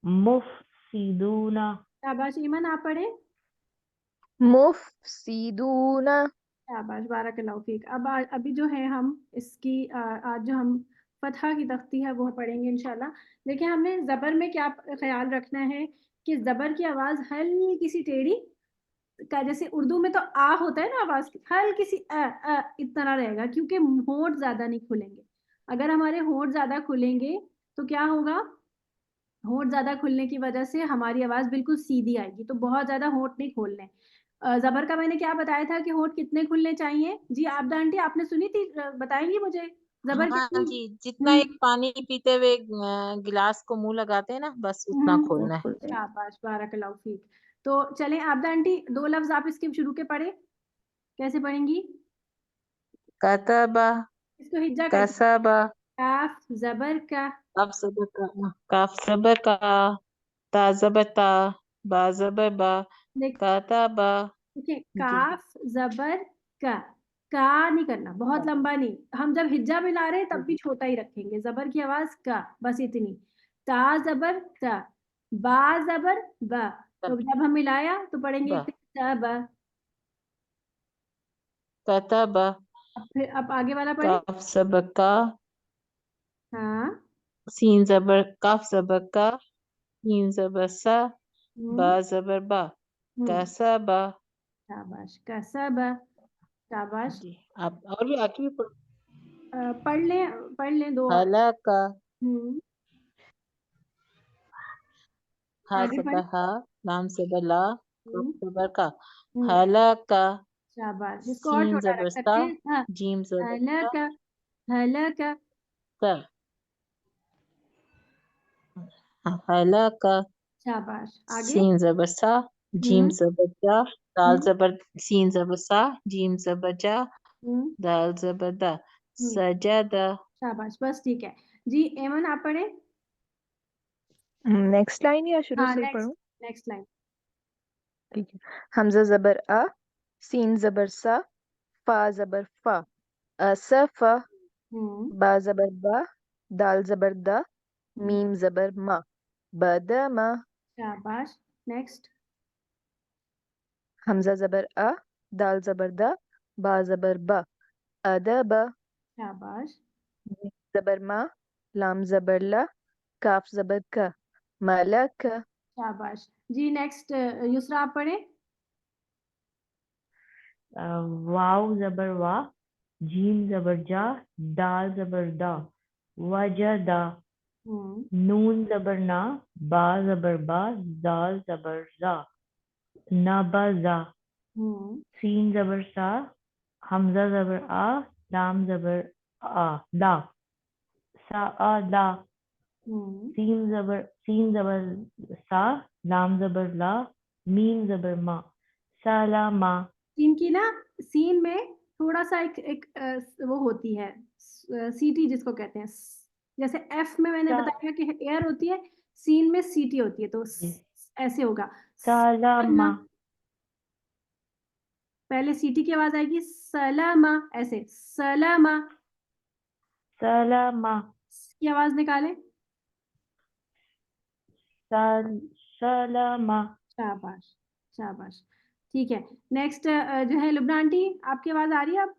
मुफसिदूना। शाबाश ईमन आप पढ़े। मुफसिदूना। शाबाश, बारकल्लाहु फीक। अब अभी जो है हम इसकी आज जो हम फतहा की तख्ती है वो पढ़ेंगे इंशाल्लाह। देखिए हमने ज़बर में क्या ख्याल रखना है कि ज़बर की आवाज़ हल्की सी टेढ़ी का, जैसे उर्दू में तो आ होता है ना आवाज़ की, हल्की सी इतना रहेगा क्योंकि होंठ ज़्यादा नहीं खुलेंगे। अगर हमारे होंठ ज़्यादा खुलेंगे तो क्या होगा, होंठ ज़्यादा खुलने की वजह से हमारी आवाज़ बिल्कुल सीधी आएगी, तो बहुत ज़्यादा होंठ नहीं खोलने। ज़बर का मैंने क्या बताया था कि होंठ कितने खुलने चाहिए? जी आबदा आंटी आपने सुनी थी, बताएँगी मुझे? ज़बर हाँ कितनी? जी, जितना हुँ, एक पानी पीते हुए गिलास को मुंह लगाते हैं ना, बस उतना हुँ, खोलना है। शाबाश, बारकल्लाहु फ़ीक। तो चलें आबदा आंटी 2 लफ्ज़ आप इसके शुरू के पढ़ें, कैसे पढ़ेंगी? कतबा, इसको हिज्जा करके, कसबा, काफ ज़बर का, काफ ज़बर का, काफ ज़बर का, ता ज़बर ता, बा ज़बर बा, देख कतबा। देखिए जी, काफ ज़बर का नहीं करना, बहुत लंबा नहीं। हम जब हिज्जा मिला रहे हैं तब भी छोटा ही रखेंगे, ज़बर की आवाज़ का, बस इतनी। ता ज़बर ता, बा ज़बर बा, तो जब हम मिलाया तो पढ़ेंगे कतबा, तबा। कतबा, अब फिर अब आगे वाला पढ़ें। काफ ज़बर का, हाँ, सीन ज़बर, काफ ज़बर का, सीन ज़बर सा, बा हुँ, ज़बर बा, हुँ, कसबा। शाबाश, कसबा, शाबाश। जी, आप और भी आगे भी पढ़ लें 2 और। हलाका, हुँ, हा आगे ज़बर पढ़ें। हा, लाम ज़बर ला, काफ हुँ, ज़बर का, हुँ, हलाका, शाबाश। इसको और सीन छोटा ज़बर रख सा, सकते हैं। हाँ, जीम ज़बर सा, हलका, हलका, का, हलाका, शाबाश। आगे? सीन ज़बर सा, जीम हुँ, ज़बर जा, दाल हुँ, ज़बर, सीन ज़बर सा, जीम ज़बर जा, हुँ, दाल ज़बर दा, हुँ, सजदा। शाबाश, बस ठीक है। जी, एमन आप पढ़ें? नेक्स्ट लाइन या शुरू हाँ, से ही पढ़ूं? Next line. ठीक है। हमजा ज़बर अ, सीन ज़बर सा, फा ज़बर फा, असफा, हुँ, बा ज़बर बा, दाल ज़बर दा, हुँ, मीम ज़बर मा, बदमा। शाबाश। नेक्स्ट। हमजा ज़बर अ, दाल ज़बर दा, बा ज़बर बा, अदबा, शाबाश, मीम ज़बर मा, लाम ज़बर ला, काफ ज़बर का, मलक। शाबाश। जी, नेक्स्ट युसरा आप पढ़ें? वाव जबर वा, जीम जबर जा, दाल जबर दा, वजदा, हुँ, नून जबर ना, बा जबर बा, दाल जबर जा, नबजा, हुँ, सीन जबर सा, हमजा जबर आ, लाम जबर आ, दा, सा आ दा, हुँ। सीन जबर सा, लाम जबर ला, मीम जबर मा, सलामा। सीन की ना, सीन में थोड़ा-सा एक एक वो होती है, सीटी जिसको कहते हैं। जैसे एफ में मैंने सा, बताया कि एयर होती है, सीन में सीटी होती है, तो ऐसे होगा। सलामा, सलामा, पहले सीटी की आवाज़ आएगी, सलामा, ऐसे, सलामा सलामा, की आवाज़ निकालें। सलामा। शाबाश, शाबाश। ठीक है, नेक्स्ट जो है लुब्ना आंटी, आपकी आवाज़ आ रही है अब?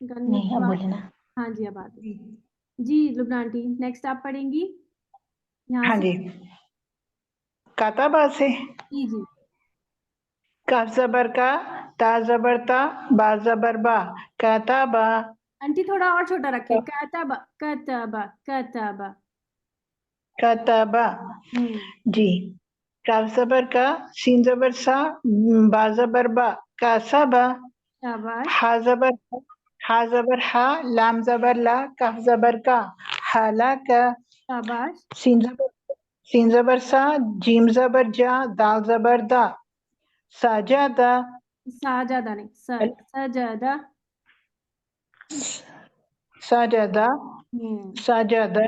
गन्ने नहीं की अब आवाज़? बोले ना। हाँ जी, अब आ रही है। जी, लुब्ना आंटी, नेक्स्ट आप पढ़ेंगी? यहाँ हाँ से? जी, काताबा से। जी, जी। काफ ज़बर का, ता ज़बर ता, बा ज़बर बा, काताबा। आंटी थोड़ा और छोटा रखें, कतबा, कतबा, कतबा। काताबा। हुँ, जी, काफ ज़बर का, सीन ज़बर सा, बा ज़बर बा, कासाबा। शाबाश, हा ज़बर हा ज़बर हा, लाम ज़बर ला, काफ ज़बर का, हालाका। शाबाश, सीन ज़बर सा, जीम ज़बर जा, दाल ज़बर दा, साजादा। साजदा नहीं, सजदा। साजादा, हुँ, साजादा।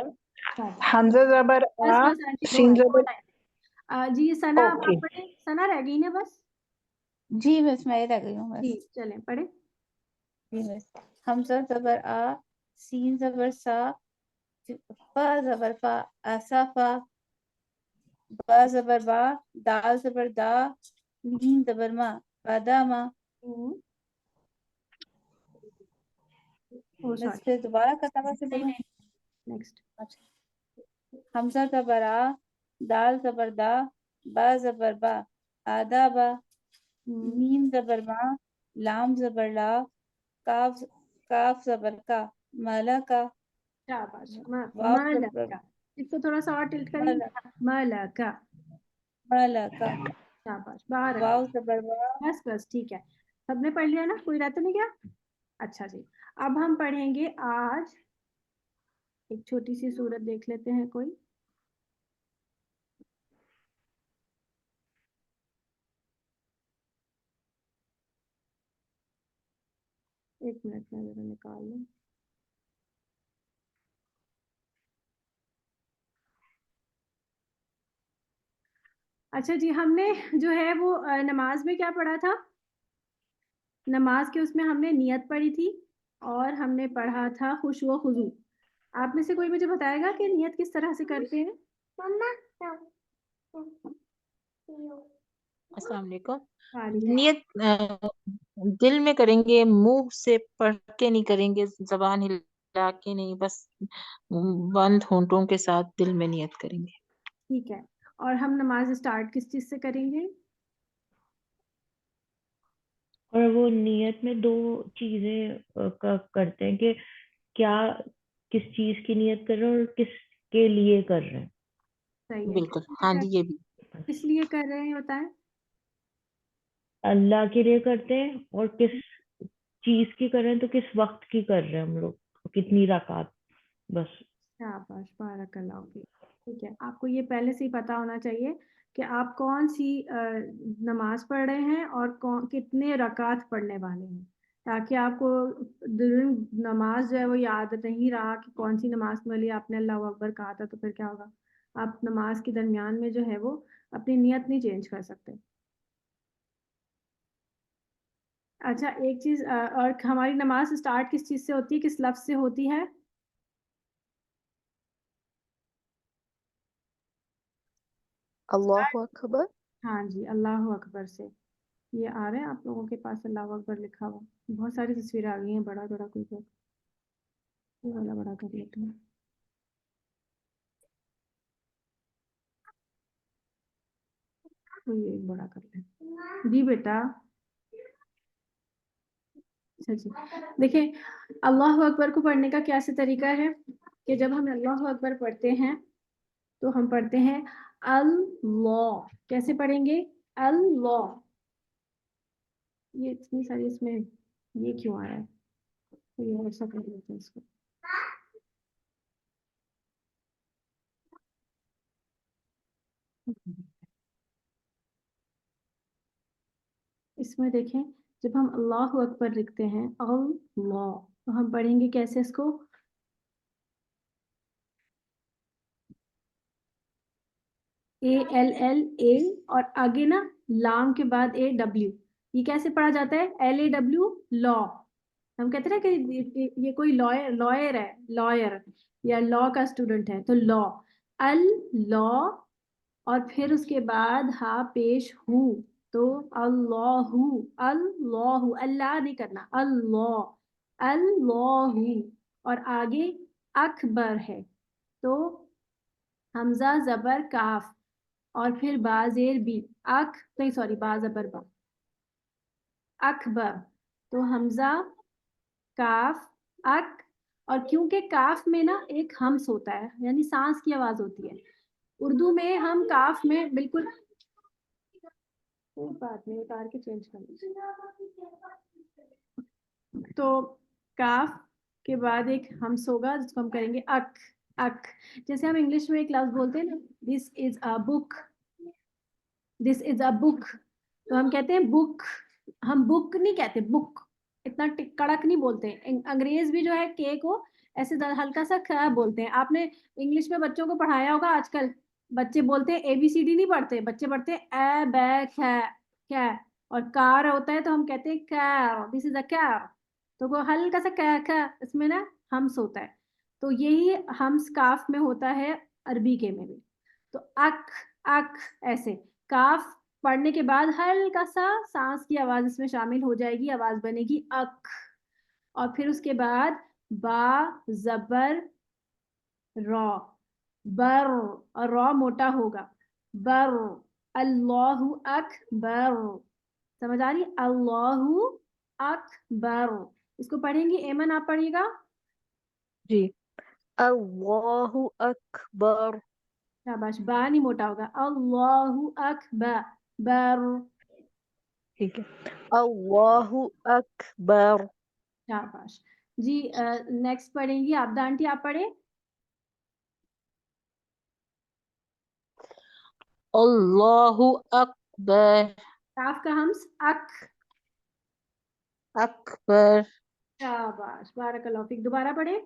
शाबाश। हमज़ा ज़बर बस, आ, बस आंटी 2 सीन है, 2 ज़बर। लाइन है। जी, सना अब ओके। आप पढ़ें, सना रह गई ना बस? जी बस मैं ही रह गई हूँ जी, बस। चलें पढ़ें। जी बस। हमजा जबर आ, सीन जबर सा, फा जबर फा, असाफा, बा जबर बा, दाल जबर दा, मीम जबर मा, बादामा। ओ बस सॉरी, फिर दोबारा कताबा से पढ़ूं। नेक्स्ट। अच्छा, हमजा जबर आ, दाल जबर दा, बा जबर बा, आदाबा, मीम जबर मा, लाम जबर ला, काफ काफ जबर का, माला का, शाबाश। वाव जबर मलका, इसको थोड़ा सा और टिल्ट करिए। माला मलका, माला का, शाबाश, बाहर वाव जबर वा, बस बस ठीक है, सबने पढ़ लिया ना, कोई रहता नहीं क्या? अच्छा जी, अब हम पढ़ेंगे आज एक छोटी सी सूरत देख लेते हैं कोई। एक मिनट में जरा निकाल लूं। अच्छा जी, हमने जो है वो नमाज में क्या पढ़ा था? नमाज के उसमें हमने नियत पढ़ी थी और हमने पढ़ा था खुशू व खुजू। आप में से कोई मुझे बताएगा कि नियत किस तरह से करते हैं? अस्सलाम वालेकुम। वालेकुम। नियत दिल में करेंगे, मुंह से पढ़ के नहीं करेंगे, जबान हिला के नहीं, बस बंद होंठों के साथ दिल में नियत करेंगे। ठीक है, और हम नमाज स्टार्ट किस चीज से करेंगे? और वो नियत में दो चीजें करते हैं कि क्या किस चीज की नियत कर रहे हैं और किसके लिए कर रहे हैं। सही है, बिल्कुल, हाँ जी, ये भी। किस लिए कर रहे हैं बताएं? अल्लाह के लिए करते हैं, और किस चीज की कर रहे हैं तो किस वक्त की कर रहे हैं हम लोग, कितनी रकात, बस। शाबाश, बारकल्लाह फीक। ठीक है, आपको ये पहले से ही पता होना चाहिए कि आप कौन सी नमाज पढ़ रहे हैं और कौन कितने रकात पढ़ने वाले हैं, ताकि आपको नमाज जो है वो याद नहीं रहा कि कौन सी नमाज के लिए आपने अल्लाह अकबर कहा था, तो फिर क्या होगा? आप नमाज के दरमियान में जो है वो अपनी नियत नहीं चेंज कर सकते। अच्छा, एक चीज और हमारी नमाज स्टार्ट किस चीज से होती है, किस लफ्ज से होती है? अल्लाहु अकबर। हाँ जी, अल्लाह अकबर से। ये आ रहा है आप लोगों के पास अल्लाह अकबर लिखा हुआ? बहुत सारी तस्वीरें आ गई हैं, बड़ा बड़ा कोई कर, ये वाला बड़ा कर लेते हैं। कोई एक बड़ा कर ले जी बेटा। अच्छा जी, देखिए, अल्लाह अकबर को पढ़ने का क्या से तरीका है कि जब हम अल्लाह अकबर पढ़ते हैं तो हम पढ़ते हैं अल्लाह। कैसे पढ़ेंगे? अल्लाह। ये इतनी सारी इसमें ये क्यों आ रहा है? तो ये और सा कर लेते हैं इसको। इसमें देखें, जब हम अल्लाह अकबर लिखते हैं अल्लाह, तो हम पढ़ेंगे कैसे इसको? ALLA, और आगे ना लाम के बाद AW। ये कैसे पढ़ा जाता है? LAW, law. हम कहते हैं ना कि ये कोई लॉयर लॉयर है, लॉयर या लॉ का स्टूडेंट है, तो लॉ, अल लॉ, और फिर उसके बाद हा पेश हु, तो अल्लाहु, अल्लाहु, अल्लाह नहीं करना, अल्लाह, अल्लाहु, और आगे अकबर है, तो हमजा जबर काफ, और फिर बाजेर बी, अक नहीं सॉरी, बा जबर बा, अकबर, तो हमजा काफ अक, और क्योंकि काफ में ना एक हम्स होता है, यानी सांस की आवाज होती है, उर्दू में हम काफ में बिल्कुल, कोई बात नहीं, उतार के चेंज कर लीजिए। तो काफ के बाद एक हम्स होगा जिसको हम करेंगे अक, अक। जैसे हम इंग्लिश में एक लफ्ज बोलते हैं ना, this is a book, this is a book, तो हम कहते हैं बुक, हम बुक नहीं कहते, बुक, इतना कड़क नहीं बोलते। अंग्रेज भी जो है के को ऐसे हल्का सा ख बोलते हैं। आपने इंग्लिश में बच्चों को पढ़ाया होगा, आजकल बच्चे बोलते हैं ABCD नहीं पढ़ते, बच्चे पढ़ते हैं ए बै कै, और कार होता है तो हम कहते हैं car, this is a car, तो वो हल्का सा क इसमें ना हम्स होता है, तो यही हम्स काफ में होता है अरबी के में भी। तो अक अक ऐसे। काफ पढ़ने के बाद हल्का सा सांस की आवाज इसमें शामिल हो जाएगी, आवाज बनेगी अक। और फिर उसके बाद बा जबर रॉ, बर, और रॉ मोटा होगा, बर, अल्लाहु अकबर। समझ आ रही? अल्लाहु अकबर। इसको पढ़ेंगे, एमन आप पढ़िएगा। जी। अल्लाहु अकबर। शाबाश, बा नहीं मोटा होगा, अल्लाहु अकबर बर। ठीक है। अल्लाहु अकबर। शाबाश जी। नेक्स्ट पढ़ेंगी आबदा आंटी, आप पढ़े। अल्लाहु अकबर। काफ का हम्स अक। अकबर। शाबाश, बारकल्लाहु फीक। दोबारा पढ़े।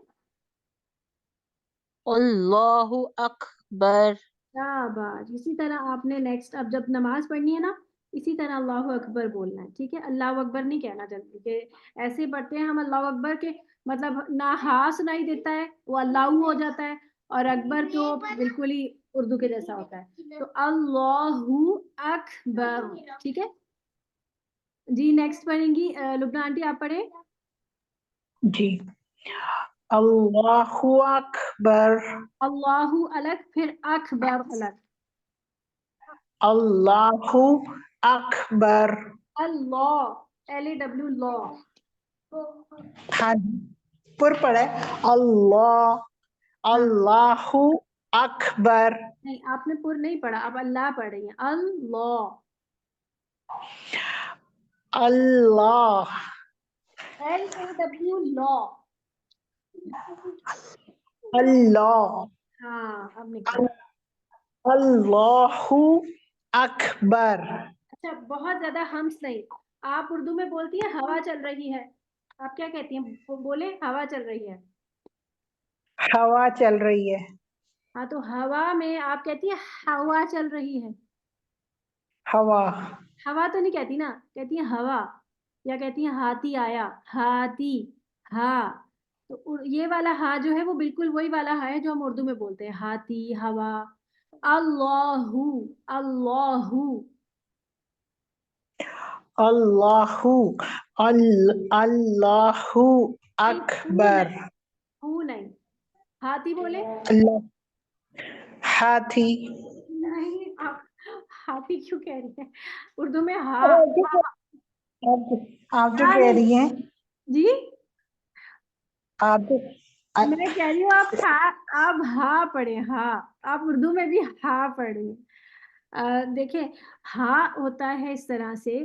अल्लाहु अकबर। शाबाश। इसी तरह आपने नेक्स्ट, अब जब नमाज पढ़नी है ना, इसी तरह अल्लाह अकबर बोलना है, ठीक है। अल्लाह अकबर नहीं कहना जल्दी के, ऐसे पढ़ते हैं हम अल्लाह अकबर के, मतलब ना हा सुनाई देता है, वो अल्लाह हो जाता है, और अकबर तो बिल्कुल ही उर्दू के जैसा होता है। तो अल्लाहु अकबर, ठीक है जी। नेक्स्ट पढ़ेंगी लुबना आंटी, आप पढ़े। जी। अल्लाहु अकबर। अल्लाहु अलग, फिर अकबर अलग। अल्लाहु अकबर। अल्लाह, LAW लॉ। हाँ जी, पुर पड़ा है। अल्लाह, अल्लाहु अकबर। नहीं, आपने पुर नहीं पढ़ा, आप अल्लाह पढ़ रही हैं। अल्लाह, अल्लाह, LAW लॉ। अल्लाह, हाँ, अब निकला। अल्लाहु अकबर। अच्छा, बहुत ज्यादा हम्स नहीं। आप उर्दू में बोलती हैं हवा चल रही है, आप क्या कहती हैं? बोले हवा चल रही है। हवा चल रही है। हाँ, तो हवा में आप कहती हैं हवा चल रही है। हवा, हवा तो नहीं कहती ना, कहती है हवा। या कहती है हाथी आया, हाथी, हाँ। तो ये वाला हा जो है वो बिल्कुल वही वाला हा है जो हम उर्दू में बोलते हैं, हाथी, हवा। अल्लाहु, अल्लाहु, अल्लाहु, अल्लाहु नहीं, हू अकबर। नहीं, हू नहीं। हाथी बोले। अल्लाह, हाथी। नहीं, आप हाथी क्यों कह रही हैं? उर्दू में हा, आप जो हा कह नहीं रही हैं, जी। आप जो मैं कह रही हूँ आप हा, आप हा पढ़े, हा। आप उर्दू में भी हा पढ़े। देखिए, हा होता है इस तरह से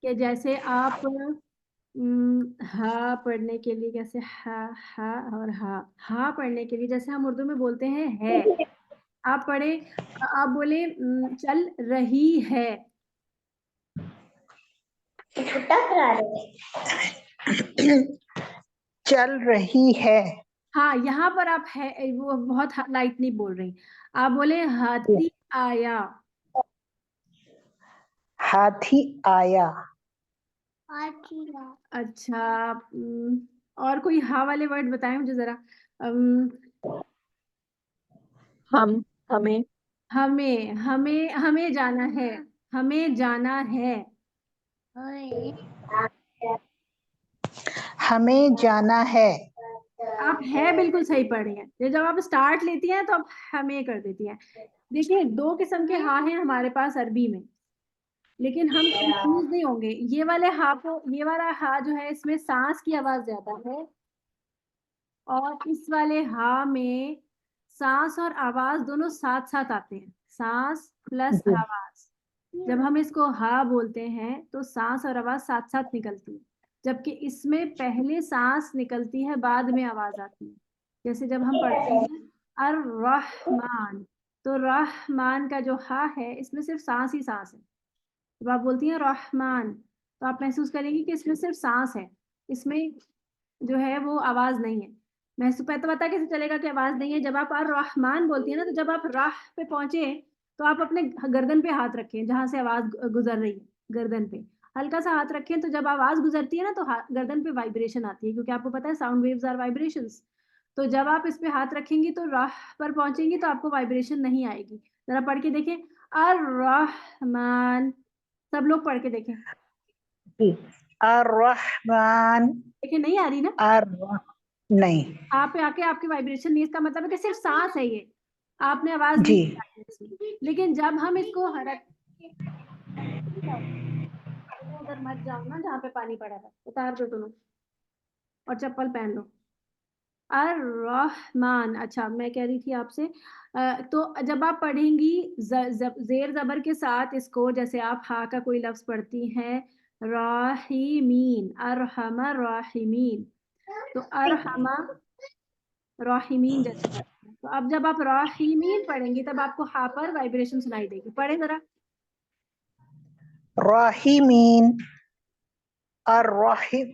कि जैसे आप हा पढ़ने के लिए कैसे, हा और हा पढ़ने के लिए जैसे हम उर्दू में बोलते हैं है। आप पढ़े, आप बोले चल रही है। चल रही है। हाँ, यहाँ पर आप है वो बहुत लाइट नहीं बोल रही। आप बोले हाथी आया। हाथी आया। अच्छा, और कोई हा वाले वर्ड बताएं मुझे जरा। अम, हम, हमें। हमें, हमें, हमें जाना है, हमें जाना है। हमें जाना है। आप है बिल्कुल सही पढ़ रही हैं। ये जब आप स्टार्ट लेती हैं तो आप हमें कर देती हैं। देखिए, दो किस्म के हा हैं हमारे पास अरबी में, लेकिन हम कंफ्यूज नहीं होंगे। ये वाले हा को, ये वाला हा जो है इसमें सांस की आवाज ज्यादा है, और इस वाले हा में सांस और आवाज दोनों साथ साथ आते हैं, सांस प्लस जी। आवाज। जब हम इसको हा बोलते हैं तो सांस और आवाज साथ साथ निकलती है, जबकि इसमें पहले सांस निकलती है, बाद में आवाज आती है। जैसे जब हम पढ़ते हैं अर रहमान, तो रहमान का जो हा है इसमें सिर्फ सांस ही सांस है। जब आप बोलती हैं रहमान, तो आप महसूस करेंगी कि इसमें सिर्फ सांस है, इसमें जो है वो आवाज नहीं है। महसूस पता कैसे चलेगा कि आवाज नहीं है? जब आप अर रहमान बोलती है ना, तो जब आप राह पे पहुंचे तो आप अपने गर्दन पे हाथ रखें, जहां से आवाज गुजर रही है, गर्दन पे हल्का सा हाथ रखें। तो जब आवाज गुजरती है ना, तो गर्दन पे वाइब्रेशन आती है, क्योंकि आपको पता है साउंड वेव्स आर वाइब्रेशंस। तो जब आप इस पे हाथ रखेंगी तो राह पर पहुंचेंगी तो आपको वाइब्रेशन नहीं आएगी। जरा पढ़ के देखें, अर्रहमान, सब लोग पढ़ के देखें। जी। अर्रहमान, देखें नहीं आ रही ना, नहीं आप पे आके आपकी वाइब्रेशन नहीं, इसका मतलब है कि सिर्फ सांस है ये, आपने आवाज जी, नहीं निकाली इसमें। लेकिन जब हम इसको उधर मत जाओ ना जहाँ पे पानी पड़ा था, उतार दो दोनों और चप्पल पहन लो। अर्रहमान, अच्छा मैं कह रही थी आपसे, तो जब आप पढ़ेंगी जेर जबर के साथ इसको, जैसे आप हा का कोई लफ्ज पढ़ती हैं, राहिमीन, अरहमा राहिमीन, तो अरहमा राहिमीन जैसे पढ़ते हैं। तो अब जब आप राहिमीन पढ़ेंगी तब आपको हा पर वाइब्रेशन सुनाई देगी। पढ़े जरा, राहिमीन, अर्रहिम,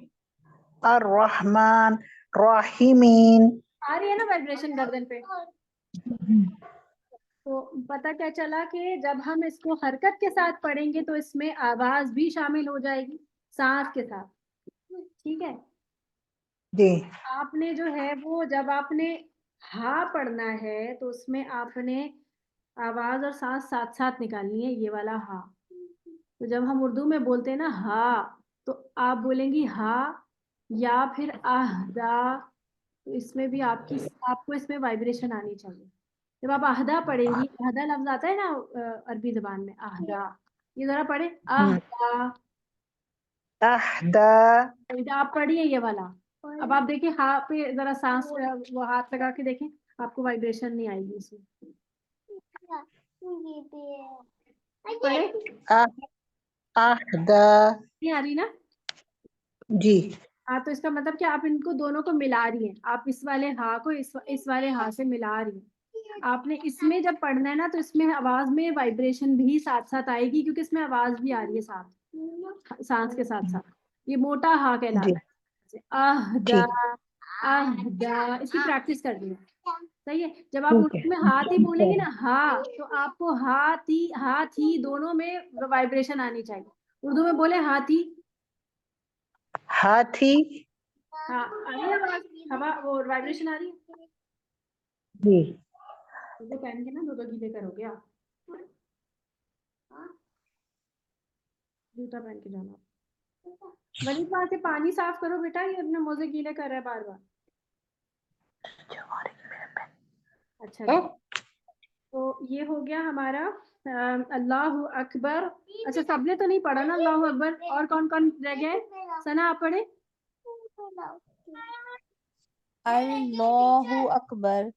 अर्रहमान, राहिमीन। आ रही है ना वाइब्रेशन गर्दन पे। तो पता क्या चला कि जब हम इसको हरकत के साथ पढ़ेंगे तो इसमें आवाज भी शामिल हो जाएगी सांस के साथ, ठीक है। जी आपने जो है वो जब आपने हा पढ़ना है तो उसमें आपने आवाज और सांस साथ साथ निकालनी है, ये वाला हा। तो जब हम उर्दू में बोलते हैं ना हा, तो आप बोलेंगी हा या फिर आहदा, तो इसमें भी आपको इसमें वाइब्रेशन आनी चाहिए। जब आप आहदा पढ़ेंगी, आहदा लफ्ज आता है ना अरबी जबान में, आहदा, ये जरा पढ़े, आहदा। अहदा, आप पढ़िए ये वाला। अब आप देखिए हा पे जरा सांस वो हाथ लगा के देखें, आपको वाइब्रेशन नहीं आएगी इसमें। पढ़े, अहदा, नहीं आ रही ना। जी हाँ, तो इसका मतलब कि आप इनको दोनों को मिला रही हैं, आप इस वाले हा को इस वाले हा से मिला रही हैं। आपने इसमें जब पढ़ना है ना तो इसमें आवाज में वाइब्रेशन भी साथ साथ आएगी, क्योंकि इसमें आवाज भी आ रही है साथ, सांस के साथ साथ। ये मोटा हा जी कहलाता है, आहदा, ठीक, आहदा, इसकी प्रैक्टिस करनी है। सही है। जब आप ठीक है। उर्दू में हाथी बोलेंगे ना हा, तो आपको हाथी दोनों में वाइब्रेशन आनी चाहिए। उर्दू में बोले हाथी, हाथी, हाँ आ रही है आवाज, हवा वो वाइब्रेशन आ रही है। जी दो पहन के ना दो गीले करोगे आप, हाँ? जूता पहन के जाना। वनीत वहां से पानी साफ करो बेटा, ये अपने मोजे गीले कर रहा है बार बार। अच्छा जी, तो ये हो गया हमारा अल्लाह अकबर। अच्छा सबने तो नहीं पढ़ा ना अल्लाह अकबर, और कौन कौन रह गए? सना आप पढ़े। अल्लाहु अकबर,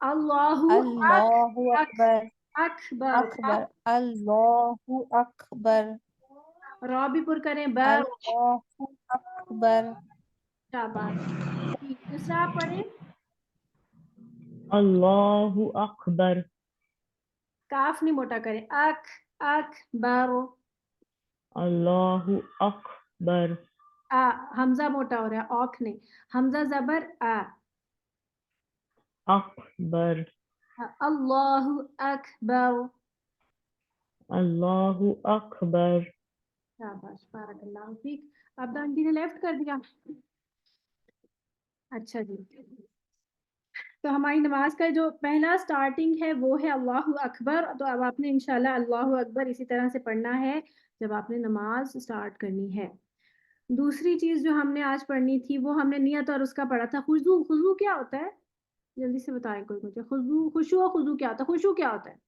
अल्लाहु अल्लाहु अकबर, अकबर, अकबर, अल्लाहु अकबर, रॉ भी पुर करें, ब, अल्लाहु अकबर, शाबाश। दूसरा आप पढ़े, अल्लाहु अकबर, काफ नहीं मोटा करें, अकबर, अल्लाहु अकबर, आ, हमजा मोटा हो रहा है, औख नहीं, हमजा जबर आ, अकबर, अल्लाहु अकबर। अल्लाहु अकबर। शाबाश, बारकल्लाहु फीक। अब आंटी ने लेफ्ट कर दिया। अच्छा जी, तो हमारी नमाज का जो पहला स्टार्टिंग है वो है अल्लाहु अकबर। तो अब आपने इंशाल्लाह अल्लाहु अकबर इसी तरह से पढ़ना है जब आपने नमाज स्टार्ट करनी है। दूसरी चीज जो हमने आज पढ़नी थी वो हमने नियत और उसका पढ़ा था। खुशू, खुशू क्या होता है? जल्दी से बताएं कोई मुझे, खुशू, खुशू और खुशू क्या होता है? खुशू क्या होता है?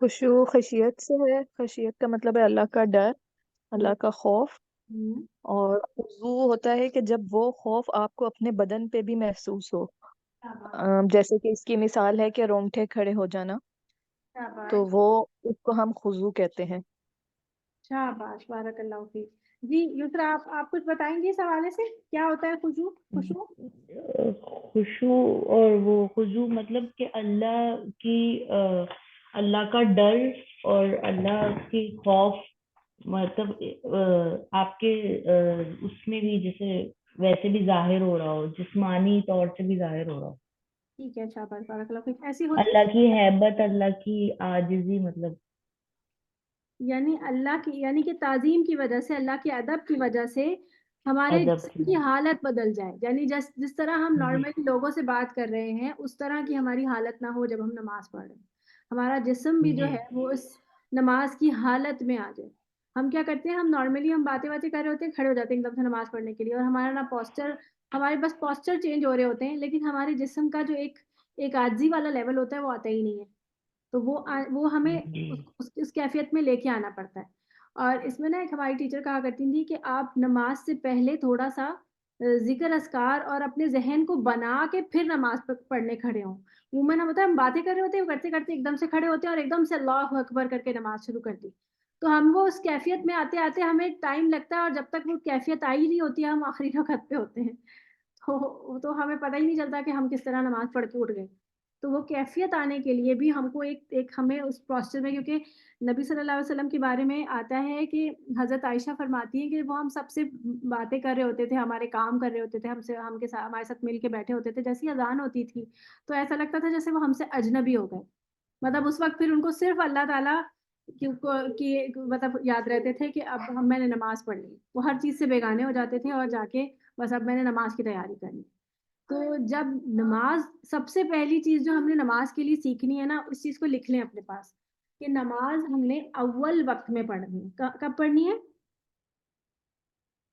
खुशू खशियत से है। खशियत का मतलब है अल्लाह का डर, अल्लाह का खौफ। हम्म, और खुजू होता है कि जब वो खौफ आपको अपने बदन पे भी महसूस हो। शाबाश, जैसे कि इसकी मिसाल है कि रोंगटे खड़े हो जाना, तो शाबाश, वो उसको हम खुजू कहते हैं। शाबाश, बारकल्लाहु फीक। जी युसरा, आप कुछ बताएंगे इस हवाले से, क्या होता है खुशू? खुशू, खुशू और वो खुजू मतलब कि अल्लाह का डर और अल्लाह की खौफ, मतलब आपके उसमें भी जैसे वैसे भी जाहिर हो रहा हो, जिस्मानी तौर से भी जाहिर हो रहा हो। ठीक है, शाबाश, बारकल्लाहु फीक। ऐसी होती अल्लाह की हैबत, अल्लाह की आजिजी, मतलब यानी अल्लाह की, यानी कि ताजीम की वजह से, अल्लाह के अदब की वजह से हमारे अदब जिस्म की हालत बदल जाए, यानी जिस तरह हम जी नॉर्मली लोगों से बात कर रहे हैं उस तरह की हमारी हालत ना हो जब हम नमाज पढ़ रहे हैं। हमारा जिस्म भी जो जी है वो उस नमाज की हालत में आ जाए। हम क्या करते हैं, हम नॉर्मली हम बातें कर रहे होते हैं, खड़े हो जाते हैं एकदम से नमाज पढ़ने के लिए, और हमारा ना पोस्चर, हमारे बस पोस्चर चेंज हो रहे होते हैं, लेकिन हमारे जिस्म का जो एक आजिज़ी वाला लेवल होता है वो आता ही नहीं है। तो वो हमें जी उस कैफियत में लेके आना पड़ता है। और इसमें ना एक हमारी टीचर कहा करती थी कि आप नमाज से पहले थोड़ा-सा ज़िक्र अस्कार और अपने ज़हन को बना के फिर नमाज पढ़ने खड़े हों। मुँह में ना, पता है हम बातें कर रहे होते हैं, करते-करते एकदम से खड़े होते हैं और एकदम से अल्लाहु अकबर करके नमाज शुरू कर दी। तो हम वो उस कैफियत में आते-आते हमें टाइम लगता है, और जब तक वो कैफियत आई ही नहीं होती है हम आखिरी रकअत पे होते हैं। तो हमें पता ही नहीं चलता कि हम किस तरह नमाज़ पढ़ के उठ गए। तो वो कैफ़ियत आने के लिए भी हमको एक एक हमें उस पोस्चर में, क्योंकि नबी सल्लल्लाहु अलैहि वसल्लम के बारे में आता है कि हज़रत आयशा फरमाती हैं कि वो हम सबसे बातें कर रहे होते थे, हमारे काम कर रहे होते थे, हमारे साथ मिल के बैठे होते थे। जैसे ही अज़ान होती थी, तो ऐसा लगता था जैसे वो हमसे अजनबी हो गए। मतलब उस वक़्त फिर उनको सिर्फ़ अल्लाह ताला की मतलब याद रहते थे कि अब मैंने नमाज़ पढ़ ली। वो हर चीज़ से बेगाने हो जाते थे और जाके बस अब मैंने नमाज़ की तैयारी करनी। तो जब नमाज़, सबसे पहली चीज़ जो हमने नमाज़ के लिए सीखनी है ना, उस चीज़ को लिख लें अपने पास कि नमाज़ हमने अव्वल वक़्त में पढ़नी है। कब पढ़नी है?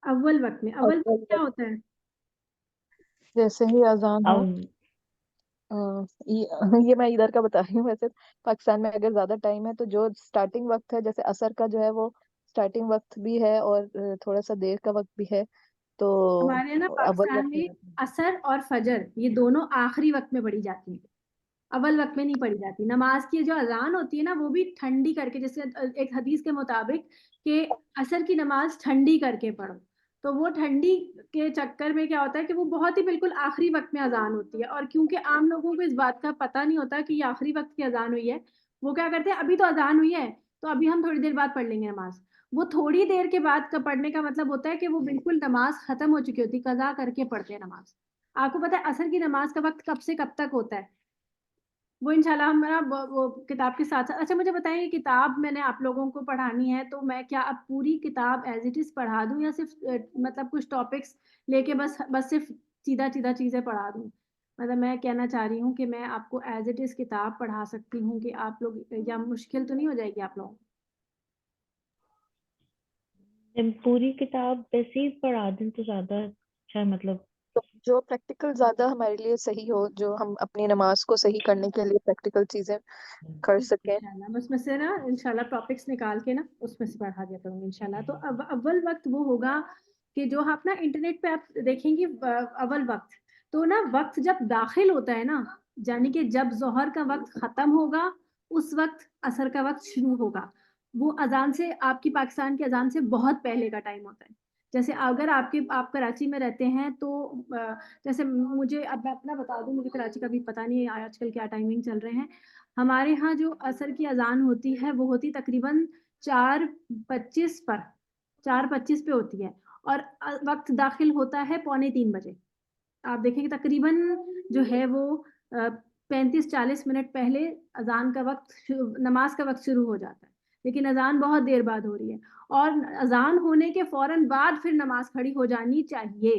अव्वल वक़्त में। अव्वल वक़्त अव्वल क्या वक्त, होता है? जैसे ही अजान हो। अब अ, ये ये मैं इधर का बता रही हूँ। वैसे पाकिस्तान में अगर ज्यादा टाइम है तो जो स्टार्टिंग वक्त है, जैसे असर का जो है वो स्टार्टिंग वक्त भी है और थोड़ा सा देर का वक्त भी है, तो हमारे यहाँ ना अव्वल पाकिस्तान वक्त में में जाते हैं। असर और फजर ये दोनों आखिरी वक़्त में पढ़ी जाती हैं। अव्वल वक़्त में नहीं पढ़ी जाती। नमाज़ की जो अज़ान होती है ना, वो भी ठंडी करके, जैसे एक हदीस के मुताबिक कि असर की नमाज़ ठंडी करके पढ़ो। तो वो ठंडी के चक्कर में क्या होता है कि वो बहुत ही बिल्कुल आखिरी वक़्त में अज़ान होती है, और क्योंकि आम लोगों को इस बात का पता नहीं होता कि ये आखिरी वक़्त की अज़ान हुई है, वो क्या करते हैं, अभी तो अज़ान हुई है, तो अभी हम थोड़ी देर बाद पढ़ लेंगे नमाज़। वो थोड़ी देर के बाद का पढ़ने का मतलब होता है कि वो बिल्कुल नमाज़ ख़त्म हो चुकी होती है, क़ज़ा करके पढ़ते हैं नमाज़। आपको पता है असर की नमाज़ का वक़्त कब से कब तक होता है? वो इंशाल्लाह हम ना वो किताब के साथ-साथ, अच्छा मुझे बताइए, ये किताब मैंने आप लोगों को पढ़ानी है, तो मैं क्या अब पूरी किताब एज़ इट इज़ पढ़ा दूँ, या सिर्फ़ मतलब कुछ टॉपिक्स लेके बस सिर्फ़ सीधा-सीधा चीज़ें पढ़ा दूँ? मतलब मैं कहना चाह रही हूँ कि मैं आपको एज़ इट इज़ किताब पढ़ा सकती हूँ कि आप लोग, या मुश्किल तो नहीं हो जाएगी आप लोगों को? पूरी किताब वैसे ही पढ़ा दें तो ज्यादा अच्छा है, मतलब तो जो प्रैक्टिकल ज्यादा हमारे लिए सही हो, जो हम अपनी नमाज को सही करने के लिए प्रैक्टिकल चीजें कर सकें। इंशाल्लाह मैं उसमें से ना इंशाल्लाह टॉपिक्स निकाल के ना उसमें से पढ़ा दिया करूँगी इंशाल्लाह। तो अब अव्वल वक्त वो होगा कि जो आप ना इंटरनेट पे आप देखेंगे, अव्वल वक्त, तो ना वक्त जब दाखिल होता है ना, यानी कि जब ज़ोहर का वक्त ख़त्म होगा, उस वक्त असर का वक्त शुरू होगा। वो अज़ान से, आपकी पाकिस्तान की अज़ान से बहुत पहले का टाइम होता है। जैसे अगर आप कराची में रहते हैं तो जैसे मुझे, अब मैं अपना बता दूँ, मुझे कराची का भी पता नहीं है आजकल क्या टाइमिंग चल रहे हैं। हमारे यहाँ जो असर की अज़ान होती है वो होती तकरीबन 4:25 पर, 4:25 पे होती है, और वक़्त दाखिल होता है पौने 3 बजे। आप देखेंगे तकरीबन जो है वो 35-40 मिनट पहले अज़ान का वक़्त नमाज़ का वक़्त शुरू हो जाता है। लेकिन अज़ान बहुत देर बाद हो रही है, और अज़ान होने के फ़ौरन बाद फिर नमाज़ खड़ी हो जानी चाहिए।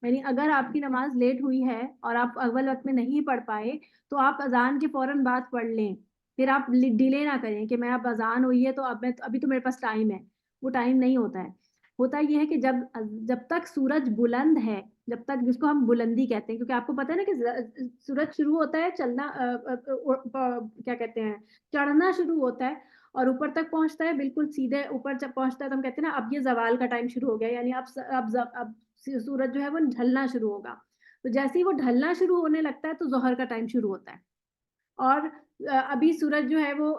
यानी अगर आपकी नमाज़ लेट हुई है और आप अव्वल वक़्त में नहीं पढ़ पाए, तो आप अज़ान के फ़ौरन बाद पढ़ लें। फिर आप डिले ना करें कि मैं अब अज़ान हुई है तो अब मैं, अभी तो मेरे पास टाइम है। वो टाइम नहीं होता है। होता ये है कि जब तक सूरज बुलंद है, जब तक, जिसको हम बुलंदी कहते हैं, क्योंकि आपको पता है ना कि सूरज शुरू होता है चलना, क्या कहते हैं, चढ़ना शुरू होता है और ऊपर तक पहुँचता है, बिल्कुल सीधे ऊपर जब पहुँचता है तो हम कहते हैं ना अब ये ज़वाल का टाइम शुरू हो गया, यानी अब सूरज जो है वो ढलना शुरू होगा। तो जैसे ही वो ढलना शुरू होने लगता है तो ज़ोहर का टाइम शुरू होता है। और अभी सूरज जो है वो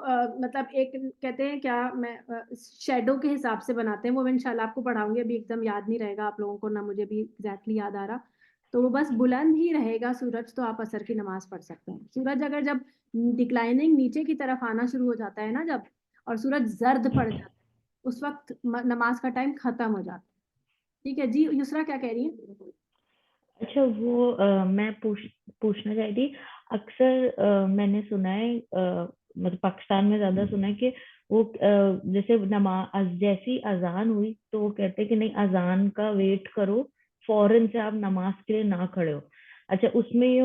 मतलब एक कहते हैं क्या, मैं शैडो के हिसाब से बनाते हैं, वो मैं इंशाल्लाह आपको पढ़ाऊँगी, अभी एकदम याद नहीं रहेगा आप लोगों को, ना मुझे भी एग्ज़ैक्टली याद आ रहा। तो वो बस बुलंद ही रहेगा सूरज, तो आप असर की नमाज़ पढ़ सकते हैं। सूरज अगर जब डिक्लाइनिंग नीचे की तरफ आना शुरू हो जाता है ना जब, और सूरज ज़र्द पड़ जाता है, उस वक़्त नमाज़ का टाइम ख़त्म हो जाता है। ठीक है जी, युसरा क्या कह रही हैं? अच्छा वो मैं पूछना चाह रही थी, अक्सर मैंने सुना है मतलब पाकिस्तान में ज्यादा सुना है कि वो जैसे नमाज जैसी अजान हुई तो वो कहते हैं कि नहीं अजान का वेट करो, फौरन से आप नमाज के लिए ना खड़े हो। अच्छा उसमें ये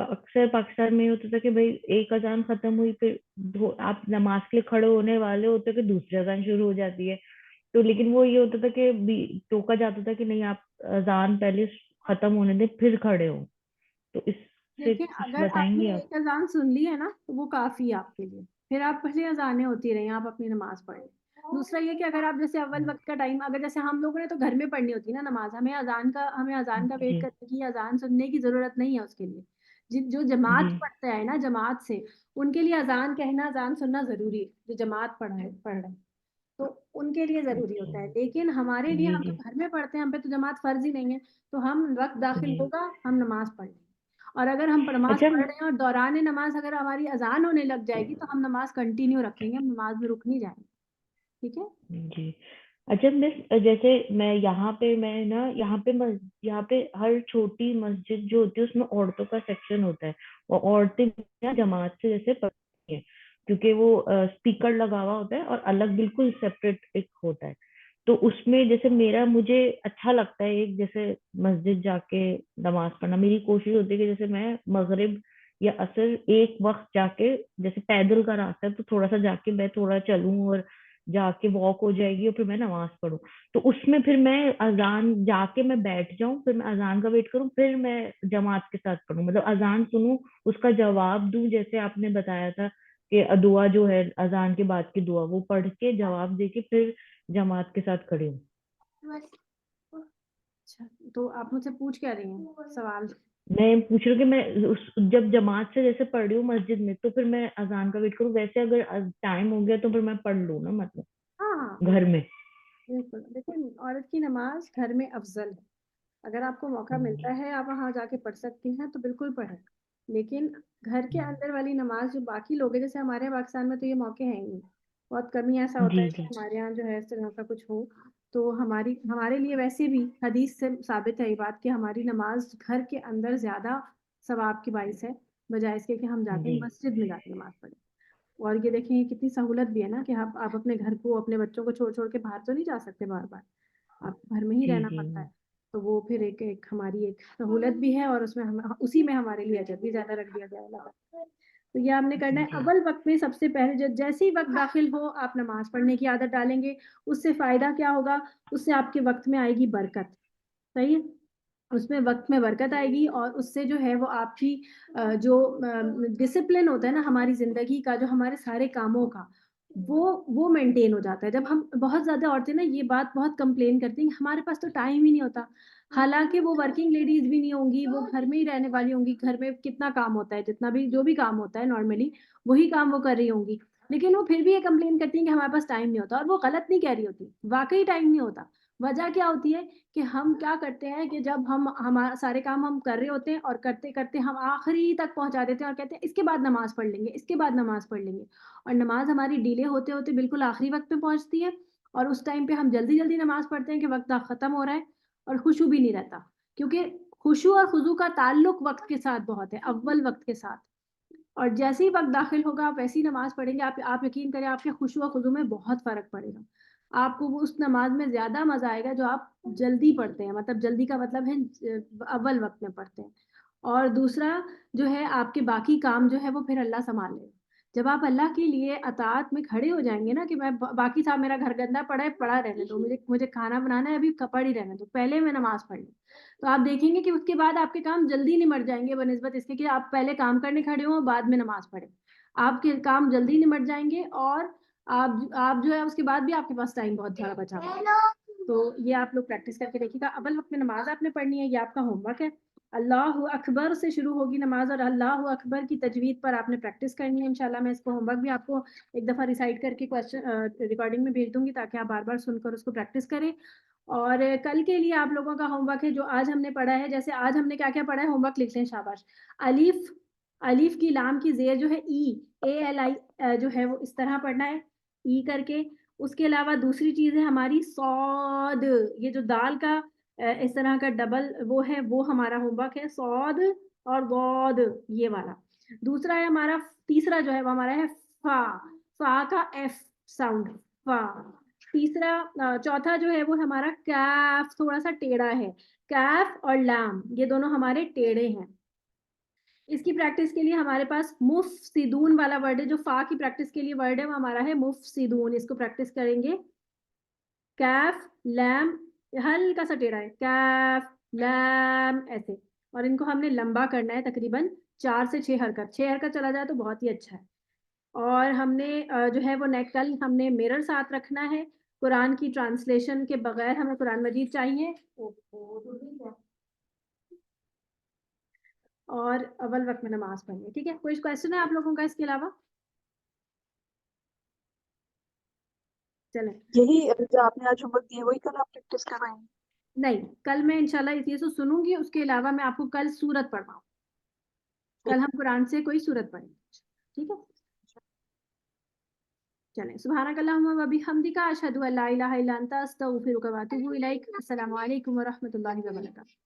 अक्सर पाकिस्तान में ये होता था कि भाई एक अजान खत्म हुई फिर आप नमाज के लिए खड़े होने वाले होते कि दूसरी अजान शुरू हो जाती है। तो लेकिन वो ये होता था कि टोका जाता था कि नहीं आप अजान पहले खत्म होने दें फिर खड़े हो। तो इससे देखिए कुछ अगर बताएंगे आपने आप? एक अजान सुन ली है ना तो वो काफी है आपके लिए, फिर आप पहले अजानें होती रही आप अपनी नमाज पढ़ें। दूसरा ये कि अगर आप जैसे अव्वल वक्त का टाइम, अगर जैसे हम लोगों ने तो घर में पढ़नी होती है ना नमाज, हमें अजान का वेट जी करने की, अजान सुनने की जरूरत नहीं है उसके लिए। जो जी जमात पढ़ते हैं ना जमात से, उनके लिए अजान कहना अजान सुनना जरूरी है, जो जमात पढ़ रहे हैं तो उनके लिए जरूरी अच्छा। होता है। लेकिन हमारे लिए, जी हम जी तो घर में पढ़ते हैं, हम पे तो जमात फर्ज ही नहीं है, तो हम वक्त दाखिल जी। होगा हम नमाज पढ़ लेंगे। और अगर हम नमाज अच्छा पढ़ रहे हैं और दौरान नमाज अगर हमारी अजान होने लग जाएगी तो हम नमाज कंटिन्यू रखेंगे, हम नमाज में रुक नहीं जाएंगे। ठीक है। जी। अच्छा मिस, जैसे मैं यहाँ पे मैं ना यहाँ पे हर छोटी मस्जिद जो होती है उसमें औरतों का सेक्शन होता है, और औरतें ना जमात से जैसे पढ़ती हैं, क्योंकि वो स्पीकर लगा हुआ होता है और अलग बिल्कुल सेपरेट एक होता है। तो उसमें जैसे मुझे अच्छा लगता है एक जैसे मस्जिद जाके नमाज पढ़ना। मेरी कोशिश होती है कि जैसे मैं मगरिब या असर एक वक्त जाके, जैसे पैदल का रास्ता है तो थोड़ा सा जाके मैं थोड़ा चलूं और जाके वॉक हो जाएगी और फिर मैं नमाज पढ़ूं। तो उसमें फिर मैं अजान जाके मैं बैठ जाऊं, फिर मैं अजान का वेट करूं, फिर मैं जमात के साथ पढ़ूं, मतलब अजान सुनूं उसका जवाब दूं, जैसे आपने बताया था कि दुआ जो है अजान के बाद की दुआ वो पढ़ के जवाब दे के फिर जमात के साथ खड़ी हूँ। अच्छा तो आप मुझसे पूछ क्या रही हैं सवाल? मैं पूछ रही हूँ कि मैं जब जमात से जैसे पढ़ रही हूँ मस्जिद में तो फिर मैं अजान का वेट करूँ, वैसे अगर टाइम हो गया तो फिर मैं पढ़ लूँ ना, मतलब हाँ हाँ घर बिल्कुल में। बिल्कुल। देखिए औरत की नमाज घर में अफजल है, अगर आपको मौका मिलता है आप वहाँ जाके पढ़ सकती हैं तो बिल्कुल पढ़ें। लेकिन घर के अंदर वाली नमाज जो बाकी लोग हैं, जैसे हमारे यहाँ पाकिस्तान में तो ये मौके हैं ही नहीं, बहुत कम ही ऐसा होता जी है कि जी हमारे यहाँ जो है इस तरह का कुछ हो। तो हमारे लिए वैसे भी हदीस से साबित है ये बात कि हमारी नमाज घर के अंदर ज्यादा सवाब की बाइस है, बजाय इसके कि हम जाके जी मस्जिद में जाके नमाज पढ़ें। और ये देखें कितनी सहूलत भी है ना कि आप अपने घर को, अपने बच्चों को छोड़ छोड़ के बाहर तो नहीं जा सकते बार बार, आपको घर में ही जी रहना जी पड़ता है। तो वो फिर एक हमारी एक सहूलत भी है, और उसमें हम उसी में हमारे लिए अजर भी ज्यादा रख दिया जाएगा। तो ये आपने करना है जी अव्वल वक्त में। सबसे पहले जैसे ही वक्त दाखिल हो आप नमाज पढ़ने की आदत डालेंगे, उससे फायदा क्या होगा, उससे आपके वक्त में आएगी बरकत। सही है, उसमें वक्त में बरकत आएगी, और उससे जो है वो आपकी जो डिसिप्लिन होता है ना हमारी जिंदगी का, जो हमारे सारे कामों का, वो मेंटेन हो जाता है। जब हम, बहुत ज्यादा औरतें ना ये बात बहुत कंप्लेन करती हैं हमारे पास तो टाइम ही नहीं होता, हालांकि वो वर्किंग लेडीज भी नहीं होंगी, वो घर में ही रहने वाली होंगी, घर में कितना काम होता है, जितना भी जो भी काम होता है नॉर्मली वही काम वो कर रही होंगी, लेकिन वो फिर भी ये कंप्लेन करती हैं कि हमारे पास टाइम नहीं होता। और वो गलत नहीं कह रही होती, वाकई टाइम नहीं होता। वजह क्या होती है कि हम क्या करते हैं कि जब हम हमारा सारे काम हम कर रहे होते हैं और करते करते हम आखिरी तक पहुंचा देते हैं और कहते हैं इसके बाद नमाज पढ़ लेंगे, इसके बाद नमाज पढ़ लेंगे, और नमाज हमारी डिले होते होते बिल्कुल आखिरी वक्त पे पहुंचती है, और उस टाइम पे हम जल्दी जल्दी नमाज पढ़ते हैं कि वक्त खत्म हो रहा है, और खुशू भी नहीं रहता, क्योंकि खुशू और खुजू का ताल्लुक वक्त के साथ बहुत है, अव्वल वक्त के साथ। और जैसे ही वक्त दाखिल होगा आप वैसी नमाज पढ़ेंगे, आप यकीन करें आपके खुशू और खुजू में बहुत फर्क पड़ेगा। आपको वो उस नमाज में ज्यादा मजा आएगा जो आप जल्दी पढ़ते हैं, मतलब जल्दी का मतलब है अव्वल वक्त में पढ़ते हैं। और दूसरा जो है आपके बाकी काम जो है वो फिर अल्लाह संभाल लेगा। जब आप अल्लाह के लिए अताअत में खड़े हो जाएंगे ना कि मैं बाकी साहब मेरा घर गंदा पड़ा है, पड़ा रहने दो, मुझे मुझे खाना बनाना है अभी, पड़ ही रहने दो, पहले मैं नमाज पढ़ लूँ, तो आप देखेंगे कि उसके बाद आपके काम जल्दी निमट जाएंगे बनिस्बत इसके कि आप पहले काम करने खड़े हो बाद में नमाज पढ़े। आपके काम जल्दी निमट जाएंगे, और आप जो है उसके बाद भी आपके पास टाइम बहुत सारा बचा होगा। तो ये आप लोग प्रैक्टिस करके देखिएगा। अव्वल वक्त में नमाज आपने पढ़नी है, ये आपका होमवर्क है। अल्लाह अकबर से शुरू होगी नमाज, और अल्लाह अकबर की तजवीद पर आपने प्रैक्टिस करनी है। इंशाल्लाह मैं इसको होमवर्क भी आपको एक दफ़ा रिसाइट करके क्वेश्चन रिकॉर्डिंग में भेज दूंगी, ताकि आप बार बार सुनकर उसको प्रैक्टिस करें। और कल के लिए आप लोगों का होमवर्क है जो आज हमने पढ़ा है, जैसे आज हमने क्या क्या पढ़ा है, होमवर्क लिख लें शाबाश। अलीफ, अलीफ की लाम की जेर जो है EALI जो है वो इस तरह पढ़ना है, ई करके। उसके अलावा दूसरी चीज है हमारी सौद, ये जो दाल का इस तरह का डबल वो है, वो हमारा होमवर्क है, सौद और गौद ये वाला। दूसरा है हमारा, तीसरा जो है वो हमारा है फा, फा का F, साउंड फा। तीसरा चौथा जो है वो हमारा कैफ, थोड़ा सा टेढ़ा है। कैफ और लाम ये दोनों हमारे टेढ़े हैं। इसकी प्रैक्टिस के लिए हमारे पास मुफसिदून वाला वर्ड है, जो फा की प्रैक्टिस के लिए वर्ड है वो हमारा है मुफसिदून। इसको प्रैक्टिस करेंगे। कैफ लैम हल्का सा टेढ़ा है, कैफ लैम ऐसे, और इनको हमने लंबा करना है, तकरीबन 4 से 6 हरकत। 6 हरकत चला जाए तो बहुत ही अच्छा है। और हमने जो है वो कल हमने मिरर साथ रखना है। कुरान की ट्रांसलेशन के बगैर हमें कुरान मजीद चाहिए। और अव्वल वक्त में नमाज पढ़नी, ठीक है। कोई क्वेश्चन है आप लोगों का इसके अलावा? चलें। यही जो आपने आज होमवर्क दिया वही कल आप प्रैक्टिस करवाएंगे? नहीं, कल मैं इंशाल्लाह इसी से सुनूंगी, उसके अलावा मैं आपको कल सूरत पढ़वाऊँ। कल हम कुरान से कोई सूरत पढ़ेंगे, ठीक है। चलें। सुब्हानकल्लाहुम्मा व बिहम्दिका अशहदु अल्ला इलाहा इल्ला अंता अस्तगफिरुका व अतूबु इलैक। अस्सलामु अलैकुम व रहमतुल्लाहि व बरकातुहू।